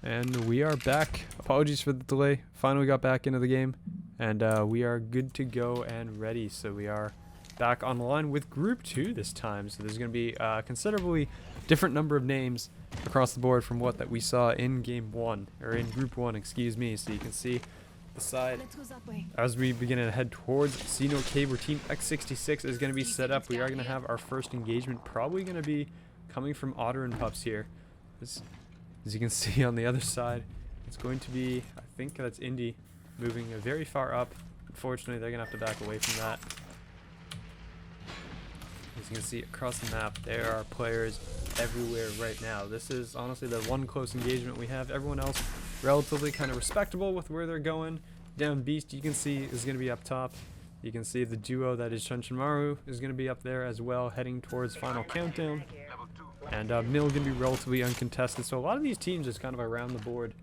And we are back. Apologies for the delay. Finally got back into the game. And we are good to go and ready. So we are back online with Group 2 this time. So there's going to be a considerably different number of names across the board from what that we saw in Game 1. Or in Group 1, excuse me. So you can see the side as we begin to head towards Sino Cave, where Team X66 is going to be set up. We are going to have our first engagement probably going to be coming from Otter and Pups here. As you can see on the other side, it's going to be, I think that's Indy, moving very far up. Unfortunately, they're going to have to back away from that. As you can see across the map, there are players everywhere right now. This is honestly the one close engagement we have. Everyone else relatively kind of respectable with where they're going. Down Beast, you can see, is going to be up top. You can see the duo that is Chunchinmaru is going to be up there as well, heading towards Final Countdown. And Mill going to be relatively uncontested. So a lot of these teams just kind of around the board.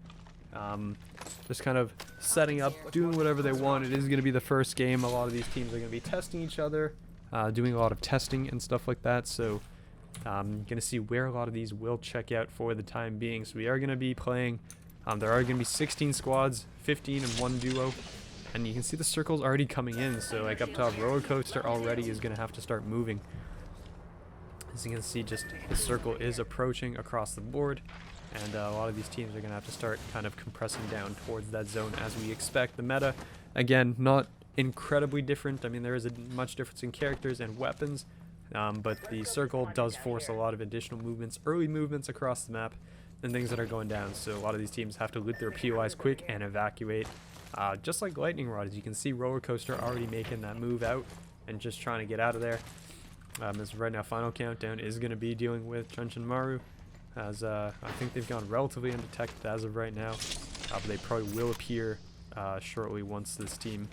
Just kind of setting up, doing whatever they want. It is going to be the first game. A lot of these teams are going to be testing each other, doing a lot of testing and stuff like that. So going to see where a lot of these will check out for the time being. So we are going to be playing. There are going to be 16 squads, 15 and one duo. And you can see the circles already coming in. So like up top, Roller Coaster already is going to have to start moving. As you can see, just the circle is approaching across the board, and a lot of these teams are going to have to start kind of compressing down towards that zone as we expect. The meta, again, not incredibly different. I mean, there is a much difference in characters and weapons, but the circle does force a lot of additional movements, early movements across the map, and things that are going down. So a lot of these teams have to loot their POIs quick and evacuate, just like Lightning Rod. As you can see, Roller Coaster already making that move out and just trying to get out of there. As right now, Final Countdown is going to be dealing with Chunchinmaru, as I think they've gone relatively undetected as of right now, but they probably will appear shortly once this team,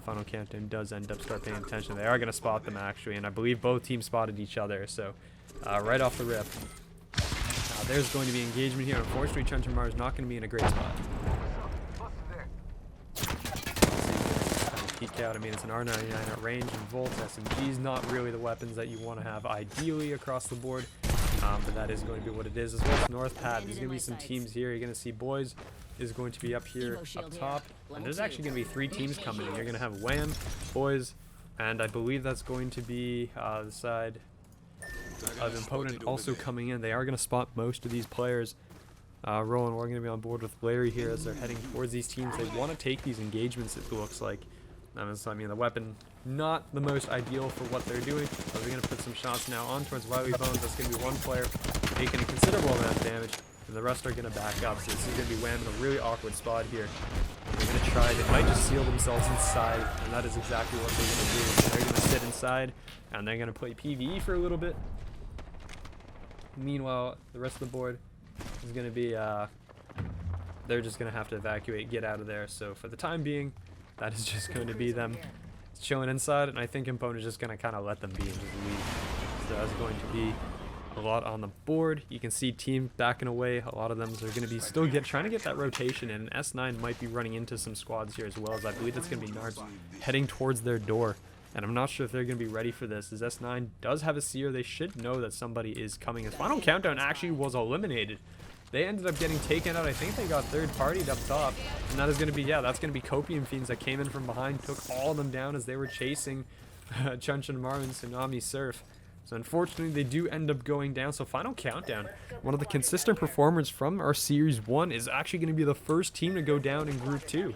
Final Countdown, does end up start paying attention. They are going to spot them actually, and I believe both teams spotted each other, so right off the rip, there's going to be engagement here. Unfortunately, Chunchinmaru is not going to be in a great spot. Peek out. I mean, it's an R99 at range, and Volt SMGs not really the weapons that you want to have ideally across the board, but that is going to be what it is. As well as North Pad, there's going to be some teams here. You're going to see Boys is going to be up here up top, and there's actually going to be 3 teams coming in. You're going to have Wham, Boys, and I believe that's going to be the side of Impotent also coming in. They are going to spot most of these players. Roland, we're going to be on board with Larry here as they're heading towards these teams. They want to take these engagements, it looks like. So, I mean, the weapon, not the most ideal for what they're doing. So they're going to put some shots now on towards Wily Bones. That's going to be one player making a considerable amount of damage, and the rest are going to back up. So this is going to be Wham in a really awkward spot here. They're going to try, they might just seal themselves inside, and that is exactly what they're going to do. They're going to sit inside, and they're going to play PvE for a little bit. Meanwhile, the rest of the board is going to be, they're just going to have to evacuate, get out of there. So for the time being, that is just going to be them chilling inside, and I think Impotent is just going to kind of let them be and just leave. So that's going to be a lot on the board. You can see team backing away. A lot of them are going to be still trying to get that rotation, and S9 might be running into some squads here as well, as I believe it's going to be Nards heading towards their door. And I'm not sure if they're going to be ready for this, as S9 does have a seer. They should know that somebody is coming. The Final Countdown actually was eliminated. They ended up getting taken out. I think they got third-partied up top. And that is going to be, yeah, that's going to be Copium Fiends that came in from behind, took all of them down as they were chasing Chunchinmaru and Tsunami Surf. So unfortunately, they do end up going down. So Final Countdown, one of the consistent performers from our Series 1, is actually going to be the first team to go down in Group 2.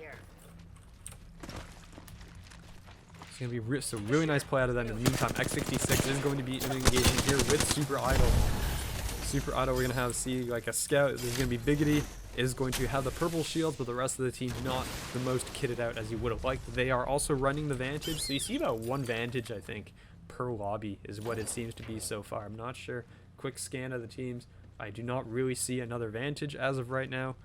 It's going to be so really nice play out of them. In the meantime, X66 is going to be in an engagement here with Super Idol. Super Auto, we're going to have like a scout. There's going to be Biggity, is going to have the purple shields, but the rest of the team not the most kitted out as you would have liked. They are also running the Vantage, so you see about 1 Vantage, I think, per lobby is what it seems to be so far. I'm not sure. Quick scan of the teams. I do not really see another Vantage as of right now.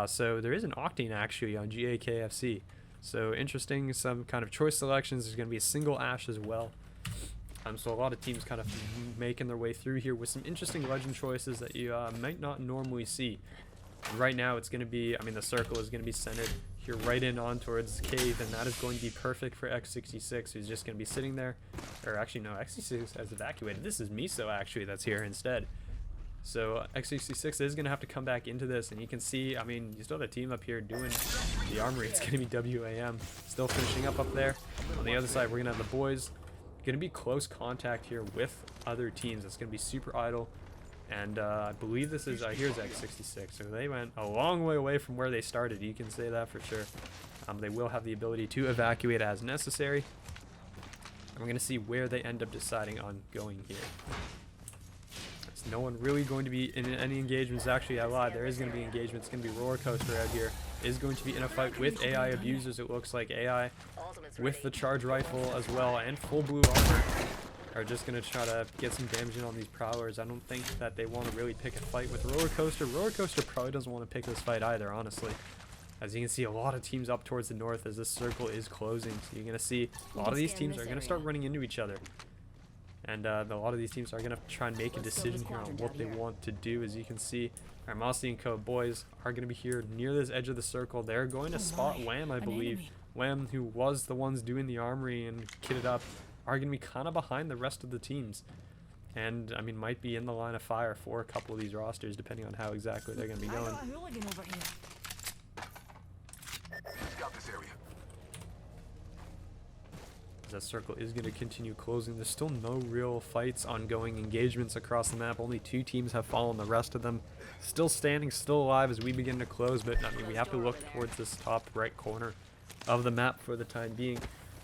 So there is an Octane actually on GAKFC. So interesting, some kind of choice selections. There's going to be a single Ash as well. So a lot of teams kind of making their way through here with some interesting legend choices that you might not normally see. Right now it's going to be, I mean, the circle is going to be centered here right in on towards Cave, and that is going to be perfect for X66, who's just going to be sitting there. Or actually, no, X66 has evacuated. This is Miso, actually, that's here instead. So X66 is going to have to come back into this, and you can see, I mean, you still have a team up here doing the armory. It's going to be WAM still finishing up there. On the other side, we're going to have the boys. Going to be close contact here with other teams. It's going to be Super Idol, and I believe this is, here's X66. So they went a long way away from where they started. You can say that for sure. They will have the ability to evacuate as necessary. And we're going to see where they end up deciding on going here. There's no one really going to be in any engagements. Actually, I lied. There is going to be engagement. It's going to be Roller Coaster out here. Is going to be in a fight with AI abusers. It looks like AI with the charge rifle as well and full blue armor are just going to try to get some damage in on these prowlers. I don't think that they want to really pick a fight with Roller Coaster. Roller Coaster probably doesn't want to pick this fight either, honestly. As you can see, a lot of teams up towards the north as this circle is closing. So you're going to see a lot of these teams are going to start running into each other. And a lot of these teams are going to try and make a decision here on what they want to do. As you can see, our Mossy and Co. boys are going to be here near this edge of the circle. They're going to spot Wham, I believe. Wham, who was the ones doing the armory and kitted up, are going to be kind of behind the rest of the teams. And, I mean, might be in the line of fire for a couple of these rosters, depending on how exactly they're going to be going. That circle is going to continue closing. There's still no real fights, ongoing engagements across the map. Only 2 teams have fallen. The rest of them still standing, still alive as we begin to close. But I mean, we have to look towards this top right corner of the map for the time being,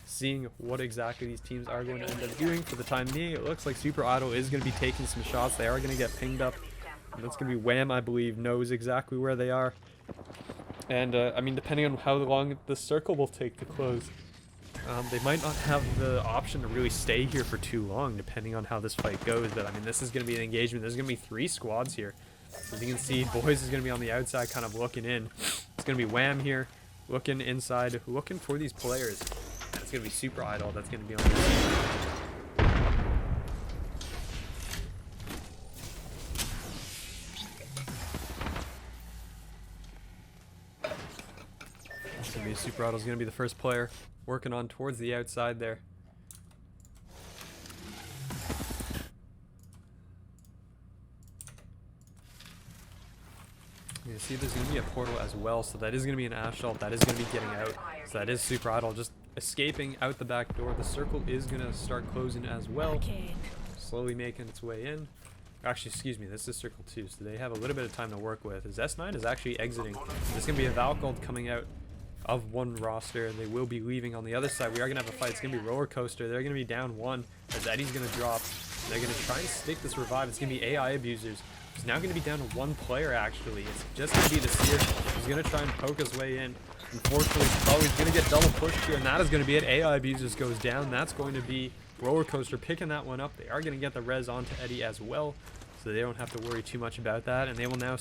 seeing what exactly these teams are going to end up doing. For the time being, it looks like Super Idol is going to be taking some shots. They are going to get pinged up. And that's going to be Wham, I believe, knows exactly where they are. And I mean, depending on how long the circle will take to close, they might not have the option to really stay here for too long, depending on how this fight goes. But I mean, this is going to be an engagement. There's going to be 3 squads here. As you can see, boys is going to be on the outside, kind of looking in. It's going to be Wham here, looking inside, looking for these players. And it's going to be Super Idol that's going to be on the side. It's going to be Super Idol's going to be the first player working on towards the outside there. You see there's going to be a portal as well, so that is going to be an assault. That is going to be getting out. So that is Super Idol just escaping out the back door. The circle is going to start closing as well. Slowly making its way in. Actually, excuse me, this is circle 2, so they have a little bit of time to work with. As S9 is actually exiting. There's going to be a Valkyrie coming out of one roster, and they will be leaving on the other side. We are going to have a fight. It's going to be Roller Coaster. They're going to be down 1 as Eddie's going to drop. They're going to try and stick this revive. It's going to be AI abusers. He's now going to be down to 1 player, actually. It's just going to be the Seer. He's going to try and poke his way in. Unfortunately, he's going to get double pushed here, and that is going to be it. AI abusers goes down. That's going to be Roller Coaster picking that one up. They are going to get the res onto Eddie as well, so they don't have to worry too much about that, and they will now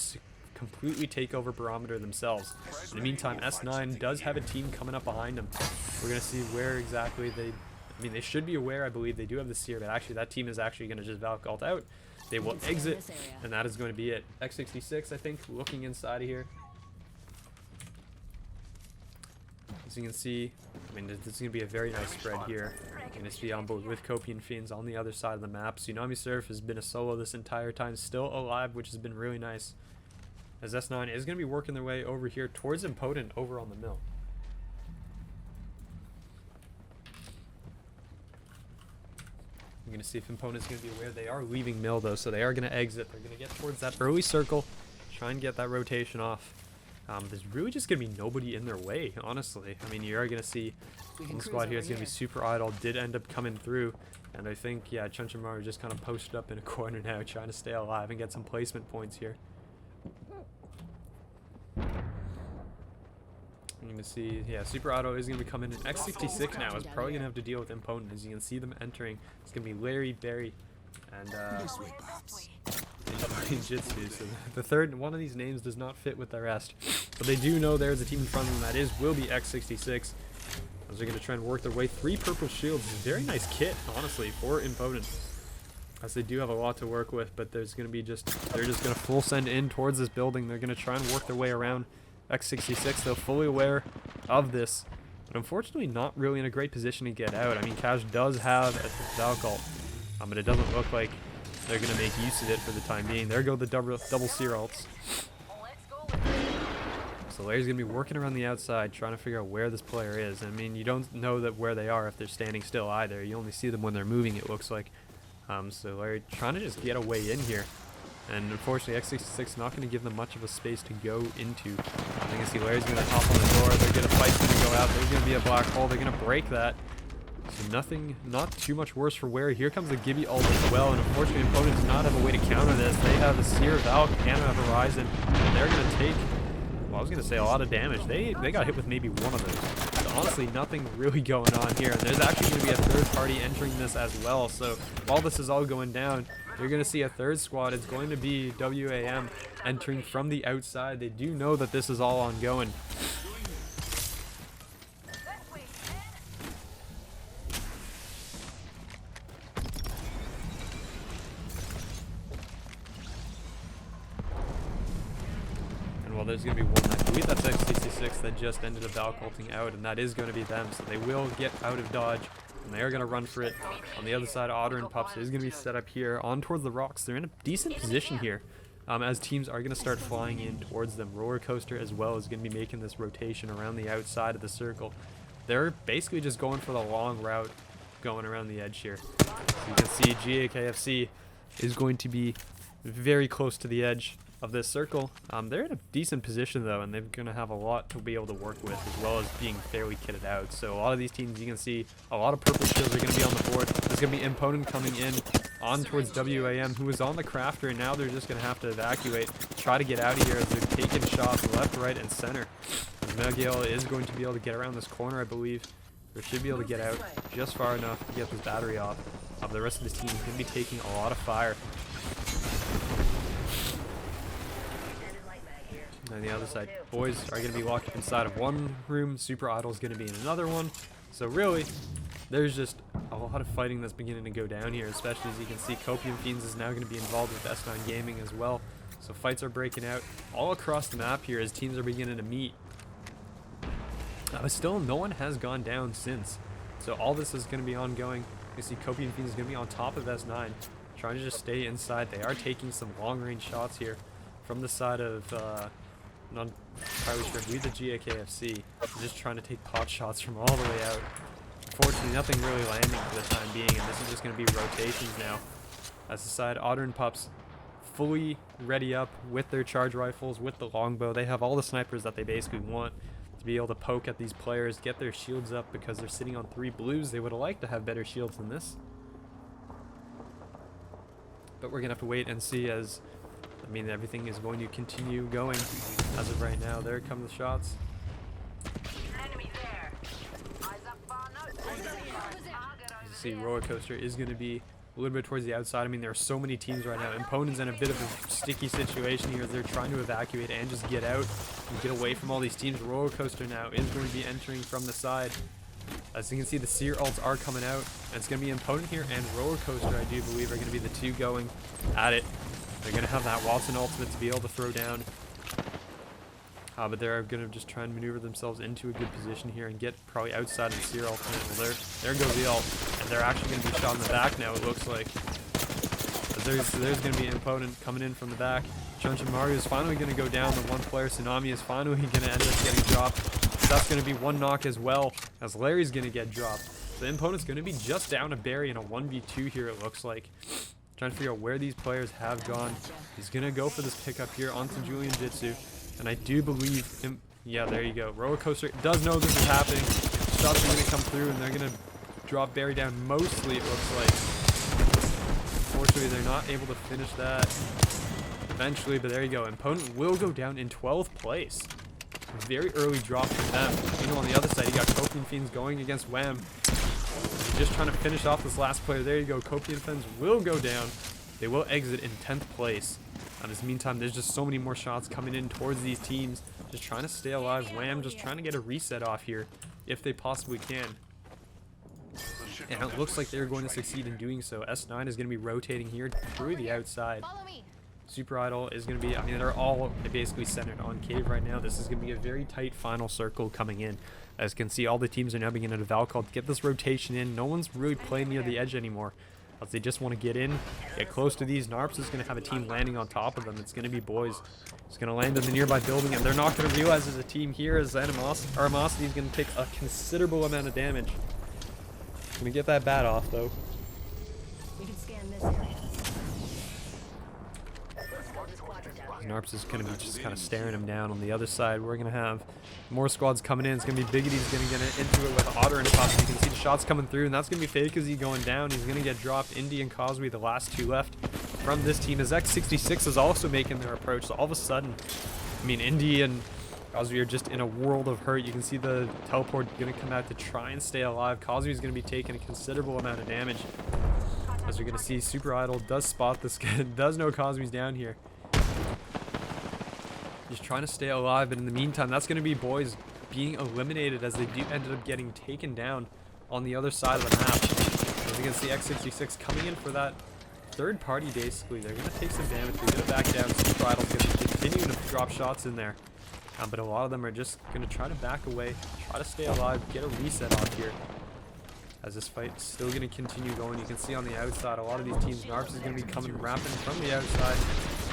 completely take over Barometer themselves. In the meantime, S9 does have a team coming up behind them. We're going to see where exactly they... I mean, they should be aware. I believe they do have the Seer, but actually that team is actually going to just Valk ult out. They will exit, and that is going to be it. X66, I think, looking inside of here. As you can see, I mean, this is going to be a very nice spread here. Going to be on board with Copian Fiends on the other side of the map. Tsunami Surf has been a solo this entire time, still alive, which has been really nice. As S9 is going to be working their way over here towards Impotent over on the mill. I'm going to see if Imponent's going to be aware. They are leaving mill though, so they are going to exit. They're going to get towards that early circle, try and get that rotation off. There's really just going to be nobody in their way, honestly. I mean, you are going to see one squad here is going to be Super Idol, did end up coming through. And I think, yeah, Chunchamaru just kind of posted up in a corner now, trying to stay alive and get some placement points here. You can see, yeah, Super Auto is going to be coming in. X66 now is probably going to have to deal with Impotent. As you can see them entering, it's going to be Larry, Barry, and Jitsu. So the third one of these names does not fit with the rest. But they do know there's a team in front of them that will be X66. As they're going to try and work their way. 3 purple shields. Very nice kit, honestly, for Impotent. As they do have a lot to work with, but there's going to be they're just going to full send in towards this building. They're going to try and work their way around X66. They're fully aware of this, but unfortunately not really in a great position to get out. I mean, Cash does have a Valkyrie, but it doesn't look like they're going to make use of it for the time being. There go the double seer ults. So Larry's going to be working around the outside, trying to figure out where this player is. I mean, you don't know that where they are if they're standing still either. You only see them when they're moving, it looks like. So Larry trying to just get a way in here. And unfortunately, X66 not going to give them much of a space to go into. I can see Larry's going to hop on the door. They're going to fight to go out. There's going to be a black hole. They're going to break that. So nothing, not too much worse for Larry. Here comes the Gibby ult as well. And unfortunately, opponent does not have a way to counter this. They have the Seer, Valk, and a Horizon. And they're going to take, well, I was going to say a lot of damage. They got hit with maybe one of those. So honestly, nothing really going on here. And there's actually going to be a third party entering this as well. So while this is all going down, you're going to see a third squad. It's going to be WAM entering from the outside. They do know that this is all ongoing. And well, there's going to be one, I believe that's X66 that just ended up Valk ulting out, and that is going to be them. So they will get out of dodge. And they are going to run for it. On the other side, Otter and Pups is going to be set up here on towards the rocks. They're in a decent position here as teams are going to start flying in towards them. Roller Coaster as well is going to be making this rotation around the outside of the circle. They're basically just going for the long route going around the edge here. So you can see GAKFC is going to be very close to the edge of this circle. They're in a decent position though, and they're going to have a lot to be able to work with, as well as being fairly kitted out. So a lot of these teams, you can see a lot of purple shields are going to be on the board. There's going to be Imponent coming in on towards WAM, who is on the crafter, and now they're just going to have to evacuate, try to get out of here as they're taking shots left, right, and center. Megiel is going to be able to get around this corner, I believe. Or should be able to get out just far enough to get this battery off. The rest of this team is going to be taking a lot of fire. On the other side, boys are going to be locked up inside of one room. Super Idol is going to be in another one. So really, there's just a lot of fighting that's beginning to go down here, especially as you can see Copium Fiends is now going to be involved with S9 Gaming as well. So fights are breaking out all across the map here as teams are beginning to meet. Still, no one has gone down since. So all this is going to be ongoing. You see Copium Fiends is going to be on top of S9, trying to just stay inside. They are taking some long-range shots here from the side of... not entirely sure. I believe the GAKFC. Just trying to take pot shots from all the way out. Unfortunately, nothing really landing for the time being, and this is just going to be rotations now. As the side, Otter and Pups fully ready up with their charge rifles, with the longbow. They have all the snipers that they basically want to be able to poke at these players, get their shields up because they're sitting on 3 blues. They would have liked to have better shields than this. But we're going to have to wait and see as... I mean, everything is going to continue going as of right now. There come the shots. As you see, Roller Coaster is going to be a little bit towards the outside. I mean, there are so many teams right now. Imponent's in a bit of a sticky situation here. They're trying to evacuate and just get out and get away from all these teams. Roller Coaster now is going to be entering from the side. As you can see, the Seer ults are coming out. And it's going to be Imponent here and Roller Coaster, I do believe, are going to be the two going at it. They're going to have that Watson ultimate to be able to throw down. But they're going to just try and maneuver themselves into a good position here and get probably outside of the Seer ultimate. Well, there goes the ult. And they're actually going to be shot in the back now, it looks like. But there's going to be an opponent coming in from the back. Chunchin Mario is finally going to go down. The one player, Tsunami, is finally going to end up getting dropped. So that's going to be one knock as well, as Larry's going to get dropped. The opponent's going to be just down a Barry in a 1v2 here, it looks like. Trying to figure out where these players have gone. He's going to go for this pickup here onto Julian Jitsu. And I do believe him. Yeah, there you go. Roller Coaster does know this is happening. Shots are going to come through and they're going to drop Barry down mostly, it looks like. Unfortunately, they're not able to finish that eventually, but there you go. Opponent will go down in 12th place. Very early drop from them. You know, on the other side, you got Copium Fiends going against Wham. Just trying to finish off this last player. There you go. Copium Fiends will go down. They will exit in 10th place. In this meantime, there's just so many more shots coming in towards these teams. Just trying to stay alive. Wham just trying to get a reset off here if they possibly can. And it looks like they're going to succeed in doing so. S9 is going to be rotating here through the outside. Super Idol is going to be, I mean, they're all basically centered on Cave right now. This is going to be a very tight final circle coming in. As you can see, all the teams are now beginning to Valk call to get this rotation in. No one's really playing near the edge anymore. as they just want to get in, get close to these. Narps is going to have a team landing on top of them. It's going to be boys. It's going to land in the nearby building, and they're not going to realize there's a team here as Animosity is going to take a considerable amount of damage. Going to get that bat off, though. You can scan this area. Narps is going to be just kind of staring him down. On the other side, we're going to have more squads coming in. It's going to be Biggity's going to get into it with Otter and Pups. You can see the shots coming through, and that's going to be Fakeazy going down. He's going to get dropped. Indy and Cosby, the last two left from this team. As X66 is also making their approach. So all of a sudden, I mean, Indy and Cosby are just in a world of hurt. You can see the teleport going to come out to try and stay alive. Cosby is going to be taking a considerable amount of damage. As you're going to see, Super Idol does spot this guy, does know Cosby's down here. Just trying to stay alive, but in the meantime, that's going to be boys being eliminated as they do ended up getting taken down on the other side of the map. As you can see, X66 coming in for that third party, basically. They're going to take some damage. They're going to back down. Super Idol's going to continue to drop shots in there. But a lot of them are just going to try to back away, try to stay alive, get a reset off here. As this fight's still going to continue going. You can see on the outside, a lot of these teams, Narps is going to be coming rapping from the outside.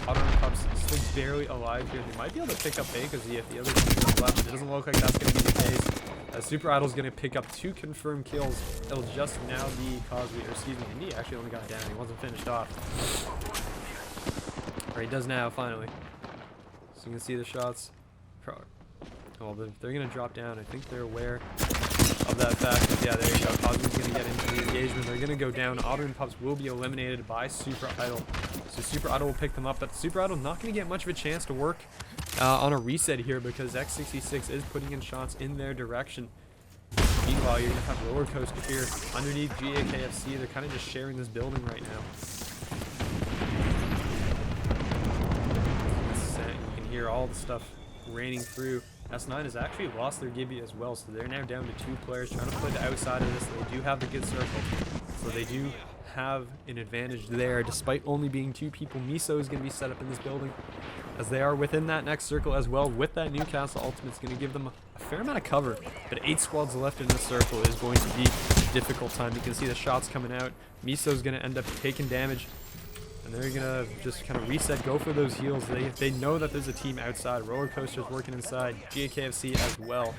Otter and Pups still barely alive here. They might be able to pick up Fakeazy if the other team is left. It doesn't look like that's going to be the case. Super Idol's going to pick up 2 confirmed kills. It'll just now be Cosby, or excuse me, Indy actually only got down. He wasn't finished off. Or he does now, finally. So you can see the shots. Well, they're going to drop down. I think they're aware of that fact. Yeah, there you go. Cosby's going to get into the engagement. They're going to go down. Otter and Pups will be eliminated by Super Idol. So Super Idol will pick them up, but Super Idol not going to get much of a chance to work on a reset here because X66 is putting in shots in their direction. Meanwhile, you're going to have Roller Coaster here underneath GAKFC. They're kind of just sharing this building right now. You can hear all the stuff raining through. S9 has actually lost their Gibby as well, so they're now down to 2 players trying to play the outside of this. They do have the good circle, so they do have an advantage there despite only being 2 people. Miso is going to be set up in this building as they are within that next circle as well. With that Newcastle ultimate, it's going to give them a fair amount of cover, but 8 squads left in this circle is going to be a difficult time. You can see the shots coming out. Miso is going to end up taking damage, and they're going to just kind of reset, go for those heals. They know that there's a team outside. Roller Coaster's working inside. GAKFC as well.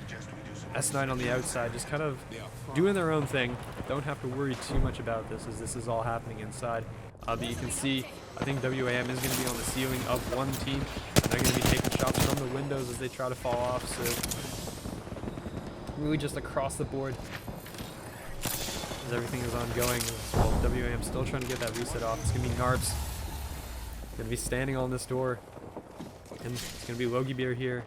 S9 on the outside, just kind of doing their own thing. Don't have to worry too much about this as this is all happening inside. But you can see, I think WAM is going to be on the ceiling of one team. And they're going to be taking shots from the windows as they try to fall off. So really just across the board as everything is ongoing. Well, WAM still trying to get that reset off. It's going to be Narps. Going to be standing on this door. And it's going to be Logie Beer here.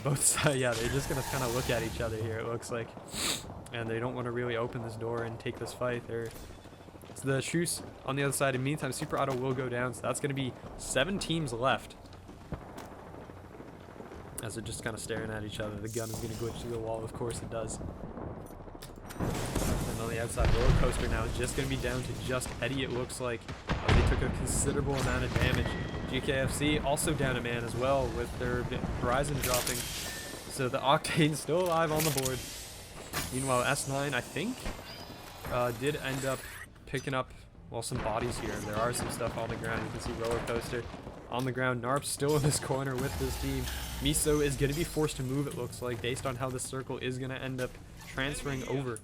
Both sides, yeah, they're just going to kind of look at each other here, it looks like. And they don't want to really open this door and take this fight. It's the Shoes on the other side. In the meantime, Super Auto will go down, so that's going to be 7 teams left. As they're just kind of staring at each other. The gun is going to glitch through the wall, of course it does. And on the outside, Roller Coaster now is just going to be down to just Eddie, it looks like. They took a considerable amount of damage. GKFC also down a man as well with their Horizon dropping. So the Octane still alive on the board. Meanwhile, S9, I think, did end up picking up, well, some bodies here. There are some stuff on the ground. You can see Roller Coaster on the ground. Narp still in this corner with this team. Miso is going to be forced to move, it looks like, based on how the circle is going to end up transferring over.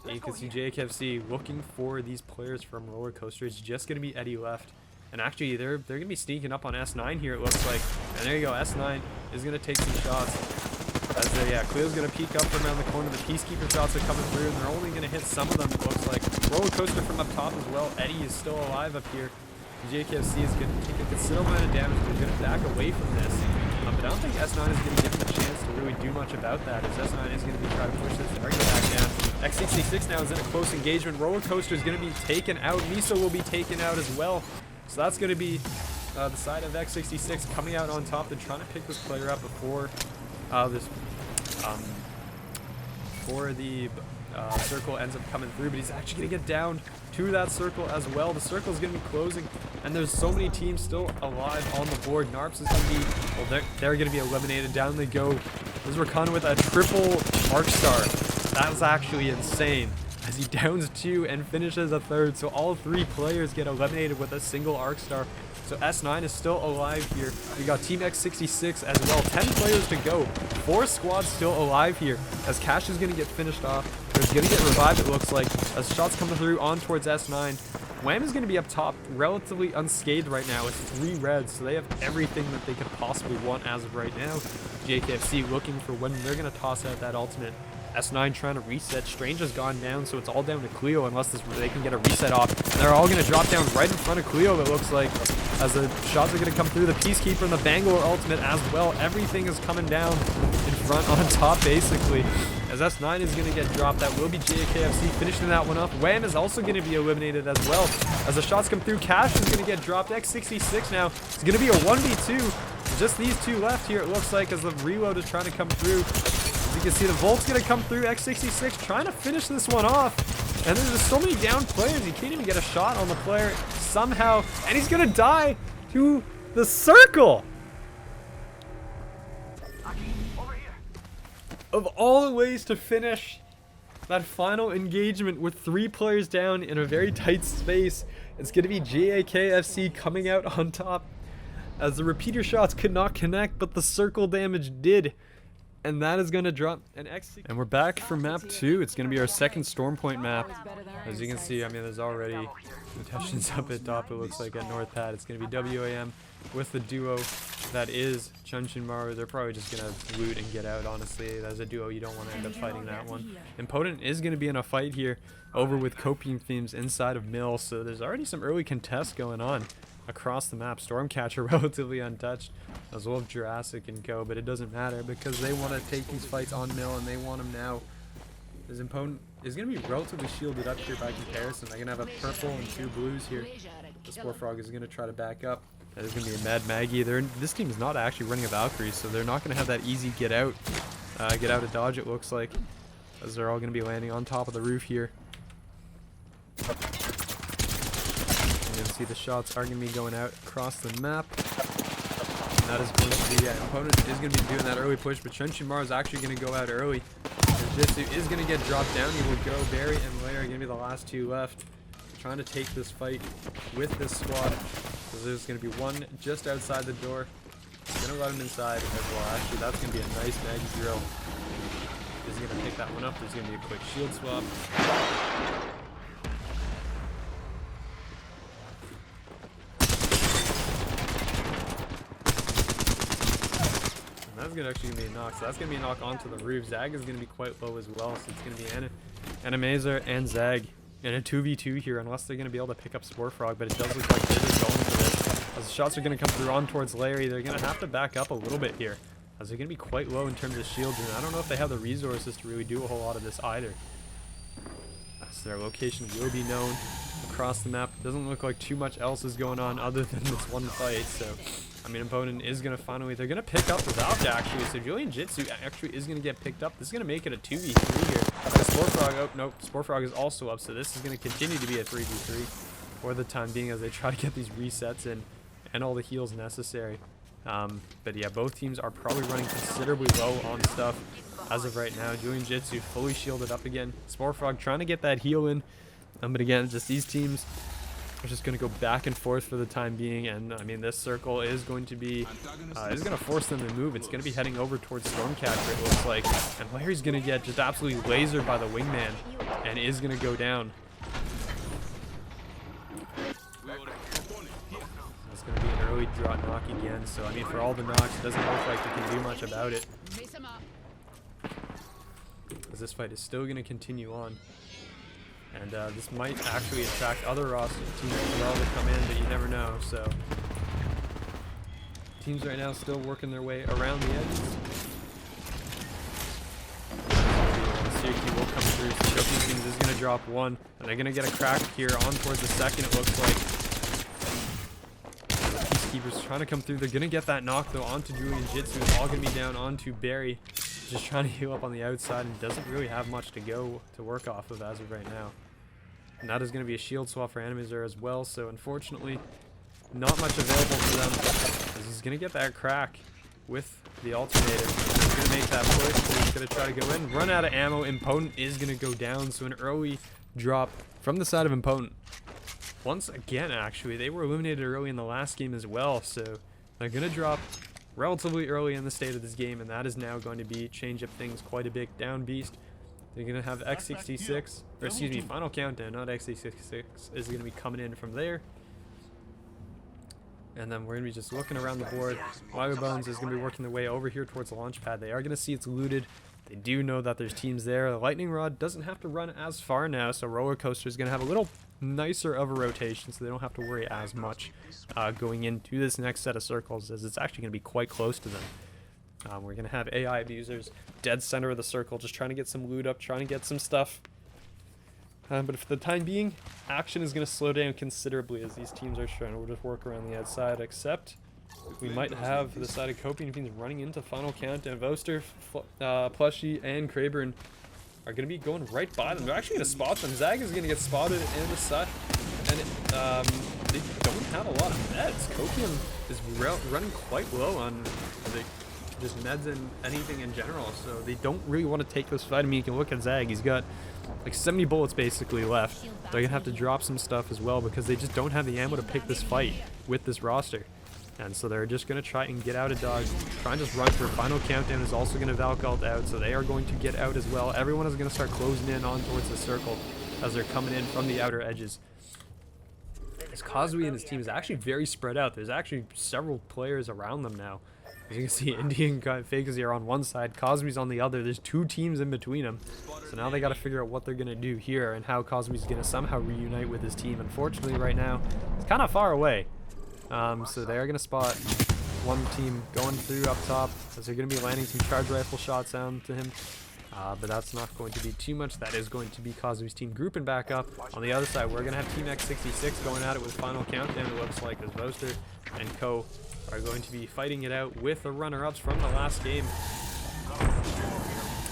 And you can see JKFC looking for these players from Roller Coaster. It's just going to be Eddie left. And actually, they're going to be sneaking up on S9 here, it looks like. And there you go, S9 is going to take some shots. As Cleo's going to peek up from around the corner. The Peacekeeper shots are coming through, and they're only going to hit some of them, it looks like. Roller Coaster from up top as well. Eddie is still alive up here. JKFC is going to take a considerable amount of damage. They're going to back away from this. But I don't think S9 is going to give them a chance to really do much about that, as S9 is going to be trying to push this target back down. X66 now is in a close engagement. Roller Coaster is going to be taken out. Miso will be taken out as well. So that's going to be the side of X66 coming out on top and trying to pick this player up before the circle ends up coming through. But he's actually going to get down to that circle as well. The circle is going to be closing, and there's so many teams still alive on the board. Narps is going to be, well, they're going to be eliminated. Down they go. This is Rakana with a triple arc star. That was actually insane. as he downs 2 and finishes a 3rd. So all 3 players get eliminated with a single arc star. So S9 is still alive here. We got Team X66 as well. 10 players to go. 4 squads still alive here as Cash is going to get finished off. He's going to get revived, it looks like, as shots come through on towards S9. Wham is going to be up top, relatively unscathed right now with 3 reds, so they have everything that they could possibly want as of right now. JKFC looking for when they're going to toss out that ultimate. S9 trying to reset. Strange has gone down, so it's all down to Cleo unless they can get a reset off. And they're all going to drop down right in front of Cleo, it looks like, as the shots are going to come through. The Peacekeeper and the Bangalore ultimate as well. Everything is coming down in front on top, basically. As S9 is going to get dropped, that will be JKFC finishing that one up. Wham is also going to be eliminated as well. As the shots come through, Cash is going to get dropped. X66 now. It's going to be a 1v2. Just these 2 left here, it looks like, as the reload is trying to come through. As you can see, the Volt's going to come through. X66 trying to finish this one off. And there's just so many down players. He can't even get a shot on the player somehow. And he's going to die to the circle. Of all the ways to finish that final engagement with 3 players down in a very tight space, it's going to be JAKFC coming out on top, as the repeater shots could not connect, but the circle damage did. And that is going to drop an X. And we're back for map 2. It's going to be our second Storm Point map. As you can see, I mean, there's already mutations up at top, it looks like, at North Pad. It's going to be WAM with the duo that is Chunshin Maru. They're probably just going to loot and get out, honestly. As a duo, you don't want to end up fighting that one. Impotent is going to be in a fight here over with Copium Themes inside of Mill. So there's already some early contests going on across the map. Stormcatcher relatively untouched, as well as Jurassic and Co, but it doesn't matter because they want to take these fights on Mill and they want them now. His opponent is going to be relatively shielded up here by comparison. They're going to have a purple and 2 blues here. The Spore Frog is going to try to back up. There's going to be a Mad Maggie. This team is not actually running a Valkyrie, so they're not going to have that easy get out of dodge, it looks like, as they're all going to be landing on top of the roof here. You can see the shots are going to be going out across the map. And that is going to be, opponent is going to be doing that early push, but Shunshimar is actually going to go out early. Jitsu is going to get dropped down. He will go. Barry and Lair are going to be the last 2 left, trying to take this fight with this squad. So there's going to be one just outside the door. Going to let him inside as well. Actually, that's going to be a nice Maggie drill. Is going to pick that one up. There's going to be a quick shield swap. That's gonna actually be a knock. So that's gonna be a knock onto the roof. Zag is gonna be quite low as well, so it's gonna be Animazer and Zag in a 2v2 here, unless they're gonna be able to pick up Spore Frog. But it does look like they're just going for this. As the shots are gonna come through on towards Larry, they're gonna have to back up a little bit here, as they're gonna be quite low in terms of shields, and I don't know if they have the resources to really do a whole lot of this either. As their location will be known across the map. Doesn't look like too much else is going on other than this one fight, so I mean, opponent is going to finally, they're going to pick up the Valk actually, so Julian Jitsu actually is going to get picked up. This is going to make it a 2v3 here. The Spore Frog, oh nope, Spore Frog is also up, so this is going to continue to be a 3v3 for the time being as they try to get these resets in and all the heals necessary. But yeah, both teams are probably running considerably low on stuff as of right now. Julian Jitsu fully shielded up again. Spore Frog trying to get that heal in, but again, just these teams are just going to go back and forth for the time being, and I mean, this circle is going to be is going to force them to move. It's going to be heading over towards Stormcatcher, it looks like, and Larry's going to get just absolutely lasered by the wingman and is going to go down. It's going to be an early draw knock again, so I mean, for all the knocks, it doesn't look like they can do much about it, as this fight is still going to continue on. And this might actually attract other roster teams as well to come in, but you never know. So teams right now still working their way around the edges. Syracuse will come through. So Shoki Teams is going to drop one, and they're going to get a crack here on towards the second, it looks like. The Peacekeepers trying to come through. They're going to get that knock, though, onto Julian Jitsu. It's all going to be down onto Barry, just trying to heal up on the outside, and doesn't really have much to go to work off of as of right now. And that is going to be a shield swap for Animazer as well, so unfortunately not much available for them, as he's going to get that crack. with the alternator. He's going to make that push. He's going to try to go in. Run out of ammo. Impotent is going to go down. So an early drop from the side of Impotent. Once again, actually, they were eliminated early in the last game as well. So they're going to drop relatively early in the state of this game. And that is now going to be change up things quite a bit. Down Beast. They're going to have X66. Or excuse me, Final Countdown, not X66, is going to be coming in from there. And then we're going to be just looking around the board. Wire Bones is going to be working their way over here towards the launch pad. They are going to see it's looted. They do know that there's teams there. The Lightning Rod doesn't have to run as far now, so Roller Coaster is going to have a little nicer of a rotation, so they don't have to worry as much going into this next set of circles, as it's actually going to be quite close to them. We're going to have AI abusers dead center of the circle, just trying to get some loot up, trying to get some stuff. But for the time being, action is going to slow down considerably as these teams are trying to just work around the outside, except we might have the side of Coping teams running into Final Countdown. Voster, Plushy, and Crayburn are going to be going right by them. They're actually going to spot them. Zag is going to get spotted in the side, and they don't have a lot of meds. Copium is running quite low on just meds and anything in general, so they don't really want to take this fight. I mean, you can look at Zag. He's got like 70 bullets basically left. They're gonna have to drop some stuff as well because they just don't have the ammo to pick this fight with this roster. And so they're just gonna try and get out of dodge, try and just run for Final Countdown is also gonna Valk ult out, so they are going to get out as well. Everyone is gonna start closing in on towards the circle as they're coming in from the outer edges. As Cosby and his team is actually very spread out. There's actually several players around them now. As you can see, Indian Fakers are on one side, Cosby's on the other. There's two teams in between them. So now they got to figure out what they're going to do here and how Cosby's going to somehow reunite with his team. Unfortunately, right now, it's kind of far away. So they are going to spot one team going through up top as they're going to be landing some charge rifle shots down to him. But that's not going to be too much. That is going to be Cosby's team grouping back up. On the other side, we're going to have Team X66 going at it with Final Countdown. It looks like as Voster and Co are going to be fighting it out with the runner-ups from the last game.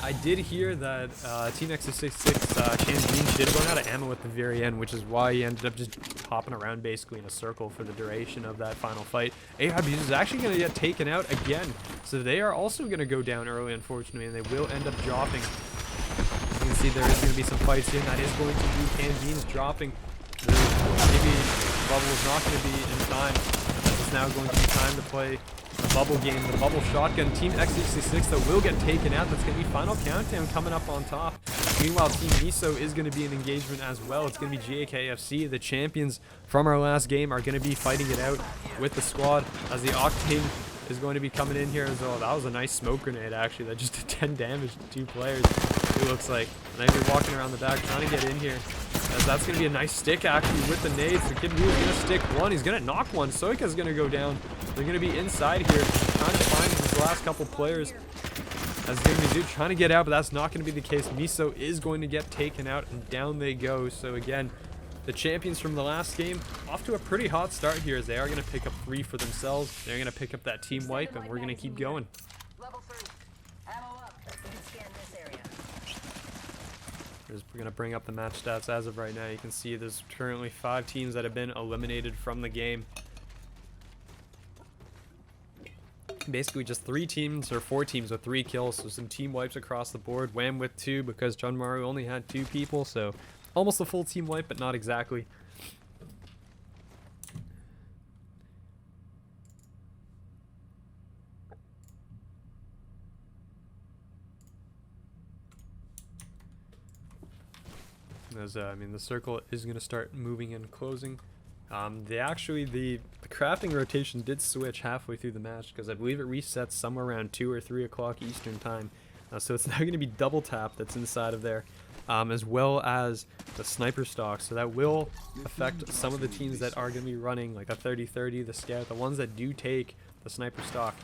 I did hear that Team X66 Chance did run out of ammo at the very end, which is why he ended up just hopping around basically in a circle for the duration of that final fight. AIB is actually going to get taken out again, so they are also going to go down early, unfortunately, and they will end up dropping. As you can see, there is going to be some fights here, and that is going to be Candine's dropping. Maybe Bubble is not going to be in time. It's now going to be time to play the bubble game, the bubble shotgun. Team X66 that will get taken out. That's going to be Final Countdown coming up on top. Meanwhile, Team Miso is going to be an engagement as well. It's going to be GAKFC. The champions from our last game are going to be fighting it out with the squad as the Octane is going to be coming in here as well. That was a nice smoke grenade actually that just did 10 damage to two players, it looks like. And then you're walking around the back trying to get in here. As that's going to be a nice stick actually with the nades. The Kid Mew is going to stick one. He's going to knock one. Soika's going to go down. They're going to be inside here trying to find these last couple players. As Mizu trying to get out, but that's not going to be the case. Miso is going to get taken out, and down they go. So again, the champions from the last game off to a pretty hot start here as they are going to pick up 3 for themselves. They're going to pick up that team wipe, and we're going to keep going. We're going to bring up the match stats as of right now. You can see there's currently 5 teams that have been eliminated from the game. Basically just 3 teams or 4 teams with 3 kills, so some team wipes across the board. Wham with 2 because Junmaru only had 2 people, so almost a full team wipe, but not exactly. As I mean, the circle is going to start moving and closing. The crafting rotation did switch halfway through the match because I believe it resets somewhere around 2 or 3 o'clock Eastern time. So it's now going to be double tap that's inside of there, as well as the sniper stock. So that will affect some of the teams that are going to be running like a 30-30, the scout, the ones that do take the sniper stock.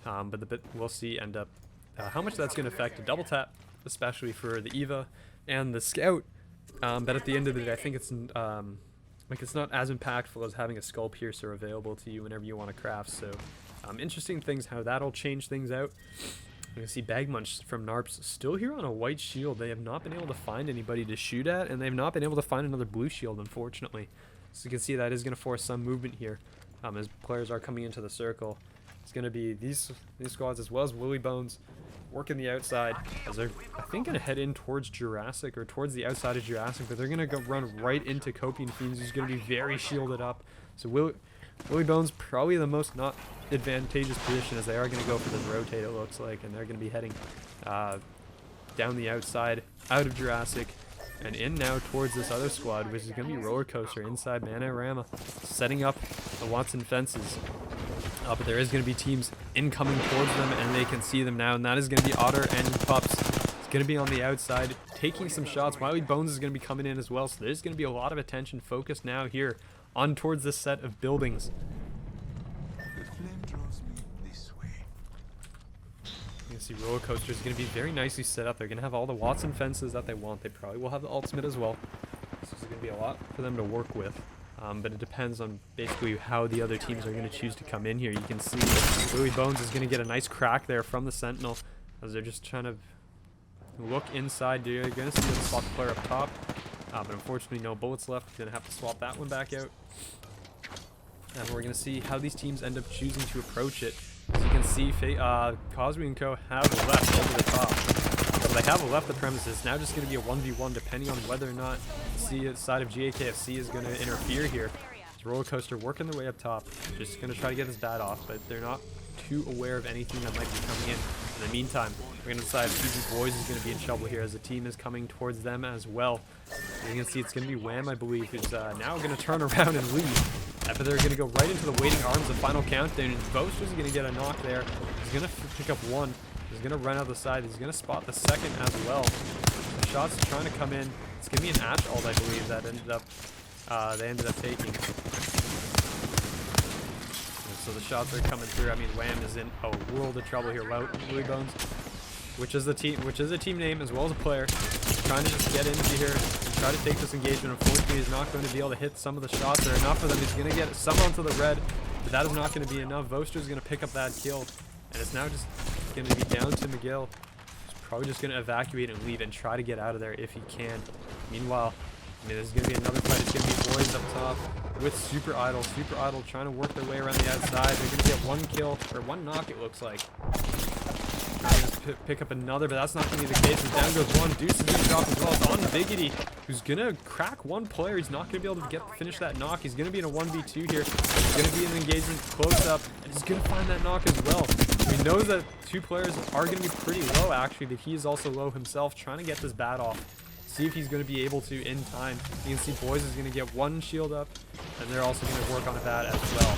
But we'll see end up how much that's going to affect a double tap, especially for the Eva and the scout. But at the end of the day, I think it's not as impactful as having a skull piercer available to you whenever you want to craft. So interesting things how that'll change things out. You can see Bagmunch from Narps still here on a white shield. They have not been able to find anybody to shoot at, and they've not been able to find another blue shield, unfortunately. So you can see that is going to force some movement here as players are coming into the circle. It's going to be these squads as well as Willy Bones working the outside as they're, I think, going to head in towards Jurassic or towards the outside of Jurassic, but they're going to go run right into Copian Fiends, who's going to be very shielded up. So Willy Bones probably the most not advantageous position, as they are going to go for this rotate, it looks like, and they're going to be heading down the outside out of Jurassic and in now towards this other squad, which is going to be Roller Coaster inside Manorama, setting up the Watson fences. But there is going to be teams incoming towards them, and they can see them now, and that is going to be Otter and Pups. It's going to be on the outside, taking some shots. Wiley Bones is going to be coming in as well, so there's going to be a lot of attention focused now here on towards this set of buildings. The flame draws me this way. You can see Roller Coaster is going to be very nicely set up. They're going to have all the Watson fences that they want. They probably will have the ultimate as well. So there's going to be a lot for them to work with. But it depends on basically how the other teams are going to choose to come in here. You can see Willy Bones is going to get a nice crack there from the Sentinel as they're just trying to look inside. You're going to see them swap the player up top. But unfortunately, no bullets left. Going to have to swap that one back out. And we're going to see how these teams end up choosing to approach it. As you can see, Cosby and Co. have left over the top. So they have left the premises. Now just going to be a 1v1 depending on whether or not the side of GAKFC is going to interfere here. It's Roller Coaster working their way up top. Just going to try to get this bat off, but they're not too aware of anything that might be coming in. the meantime, we're going to decide PG Boys is going to be in trouble here as the team is coming towards them as well. As you can see, it's going to be Wham, I believe, who's now going to turn around and leave. But they're going to go right into the waiting arms of Final Countdown. And Boaster's going to get a knock there. He's going to pick up one. He's going to run out the side. He's going to spot the second as well. The shots are trying to come in. It's going to be an Ash ult, I believe, that they ended up taking. So the shots are coming through. I mean, Wham is in a world of trouble here. Willy Bones, which is a team name as well as a player, trying to just get into here and try to take this engagement. Unfortunately, he's not going to be able to hit some of the shots. There are enough of them. He's going to get some onto the red, but that is not going to be enough. Voster's going to pick up that kill, and it's now just going to be down to McGill. He's probably just going to evacuate and leave and try to get out of there if he can. Meanwhile, I mean, there's going to be another fight. It's going to be Boys up top with Super Idol. Super Idol trying to work their way around the outside. They're going to get one kill, or one knock it looks like. They're going to pick up another, but that's not going to be the case. And down goes one. Deuce is going to drop as well. It's on Biggity, who's going to crack one player. He's not going to be able to finish that knock. He's going to be in a 1v2 here. He's going to be in an engagement close up, and he's going to find that knock as well. We know that two players are going to be pretty low, actually, but he is also low himself, trying to get this bat off. See if he's going to be able to in time. You can see Boys is going to get one shield up, and they're also going to work on that as well.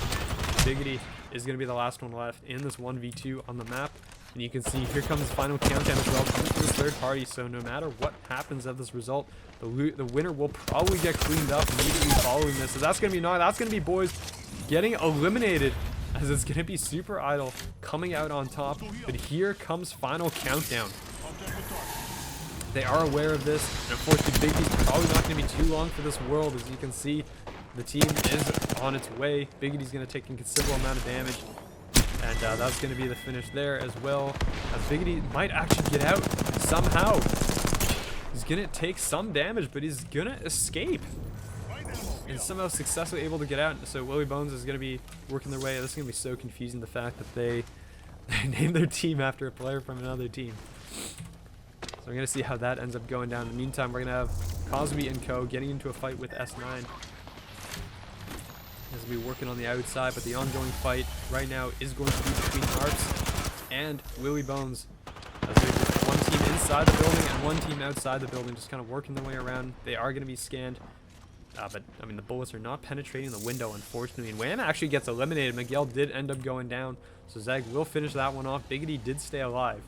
Biggity is going to be the last one left in this 1v2 on the map. And you can see here comes Final Countdown as well, coming to this third party. So no matter what happens of this result, the winner will probably get cleaned up immediately following this. So that's going to be that's going to be Boys getting eliminated, as it's going to be Super Idol coming out on top. But here comes Final Countdown. They are aware of this, and unfortunately Biggity's probably not going to be too long for this world. As you can see, the team is on its way. Biggity's going to take a considerable amount of damage, and that's going to be the finish there as well, as Biggity might actually get out somehow. He's going to take some damage, but he's going to escape and somehow successfully able to get out. So Willy Bones is going to be working their way. This is going to be so confusing, the fact that they named their team after a player from another team. So we're going to see how that ends up going down. In the meantime, we're going to have Cosby and Co. getting into a fight with S9. As we working on the outside, but the ongoing fight right now is going to be between Harps and Willy Bones. As there's one team inside the building and one team outside the building, just kind of working their way around. They are going to be scanned. But, I mean, the bullets are not penetrating the window, unfortunately. And Wham actually gets eliminated. Miguel did end up going down. So Zeg will finish that one off. Biggity did stay alive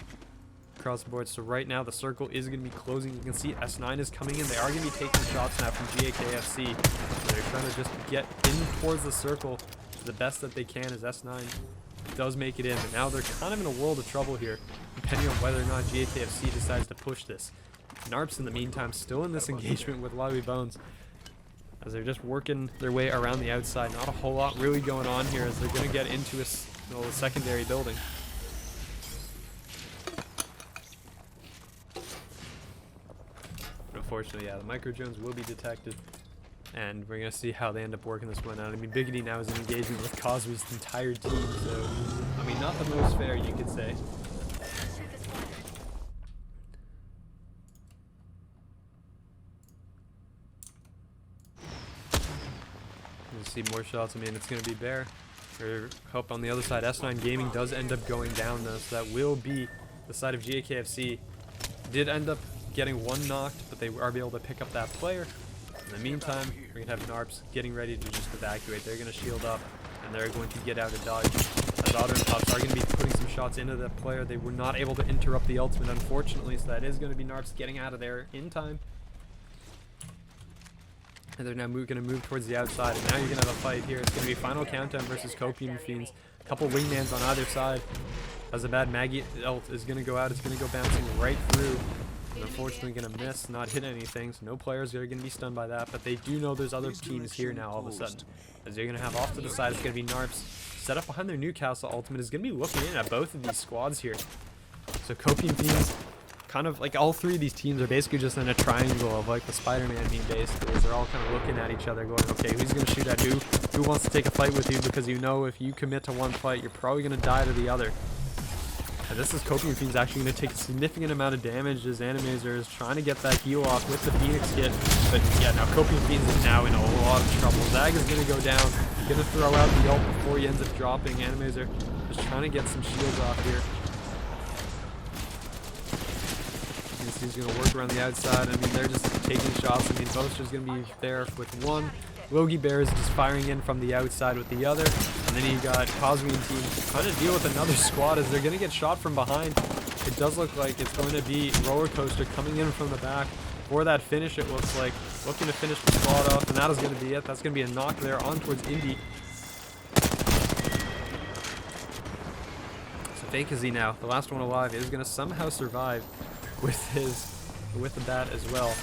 across the board. So right now the circle is going to be closing. You can see S9 is coming in. They are going to be taking shots now from GAKFC. So they're trying to just get in towards the circle the best that they can, as S9 does make it in. But now they're kind of in a world of trouble here, depending on whether or not GAKFC decides to push this. Narps, in the meantime, still in this engagement with Willy Bones, as they're just working their way around the outside. Not a whole lot really going on here, as they're going to get into a secondary building. Unfortunately, yeah, the micro drones will be detected. And we're going to see how they end up working this one out. I mean, Biggity now is in engagement with Cosby's entire team, so, I mean, not the most fair, you could say. You'll see more shots. I mean, it's going to be Bear. Or hope on the other side. S9 Gaming does end up going down, though, so that will be the side of GAKFC. Did end up getting one knocked, but they are able to pick up that player. In the meantime, we're going to have Narps getting ready to just evacuate. They're going to shield up, and they're going to get out of dodge. As Otter and Pops are going to be putting some shots into that player. They were not able to interrupt the ultimate, unfortunately, so that is going to be Narps getting out of there in time. And they're now going to move towards the outside, and now you're going to have a fight here. It's going to be Final Countdown versus Copium Fiends. A couple wingmans on either side. As a bad Maggie ult is going to go out, it's going to go bouncing right through. And unfortunately going to miss, not hit anything, so no players are going to be stunned by that, but they do know there's other teams here now all of a sudden. As they're going to have off to the side, it's going to be Narps. Set up behind their Newcastle ultimate is going to be looking in at both of these squads here. So Copium Fiends, kind of like all three of these teams are basically just in a triangle of like the Spider-Man meme basically. They're all kind of looking at each other going, okay, who's going to shoot at who wants to take a fight with you, because you know if you commit to one fight, you're probably going to die to the other. And this is Copium Fiends actually going to take a significant amount of damage as Animazer is trying to get that heal off with the Phoenix kit. But yeah, now Copium Fiends is now in a lot of trouble. Zag is going to go down, going to throw out the ult before he ends up dropping. Animazer is trying to get some shields off here. He's going to work around the outside. I mean, they're just taking shots. I mean, Boaster's going to be there with one. Logie Bear is just firing in from the outside with the other. And then you got Cosby and team trying to deal with another squad as they're going to get shot from behind. It does look like it's going to be Roller Coaster coming in from the back. For that finish, it looks like. Looking to finish the squad off, and that is going to be it. That's going to be a knock there on towards Indy. So Fakazee now, the last one alive, is going to somehow survive with the bat as well.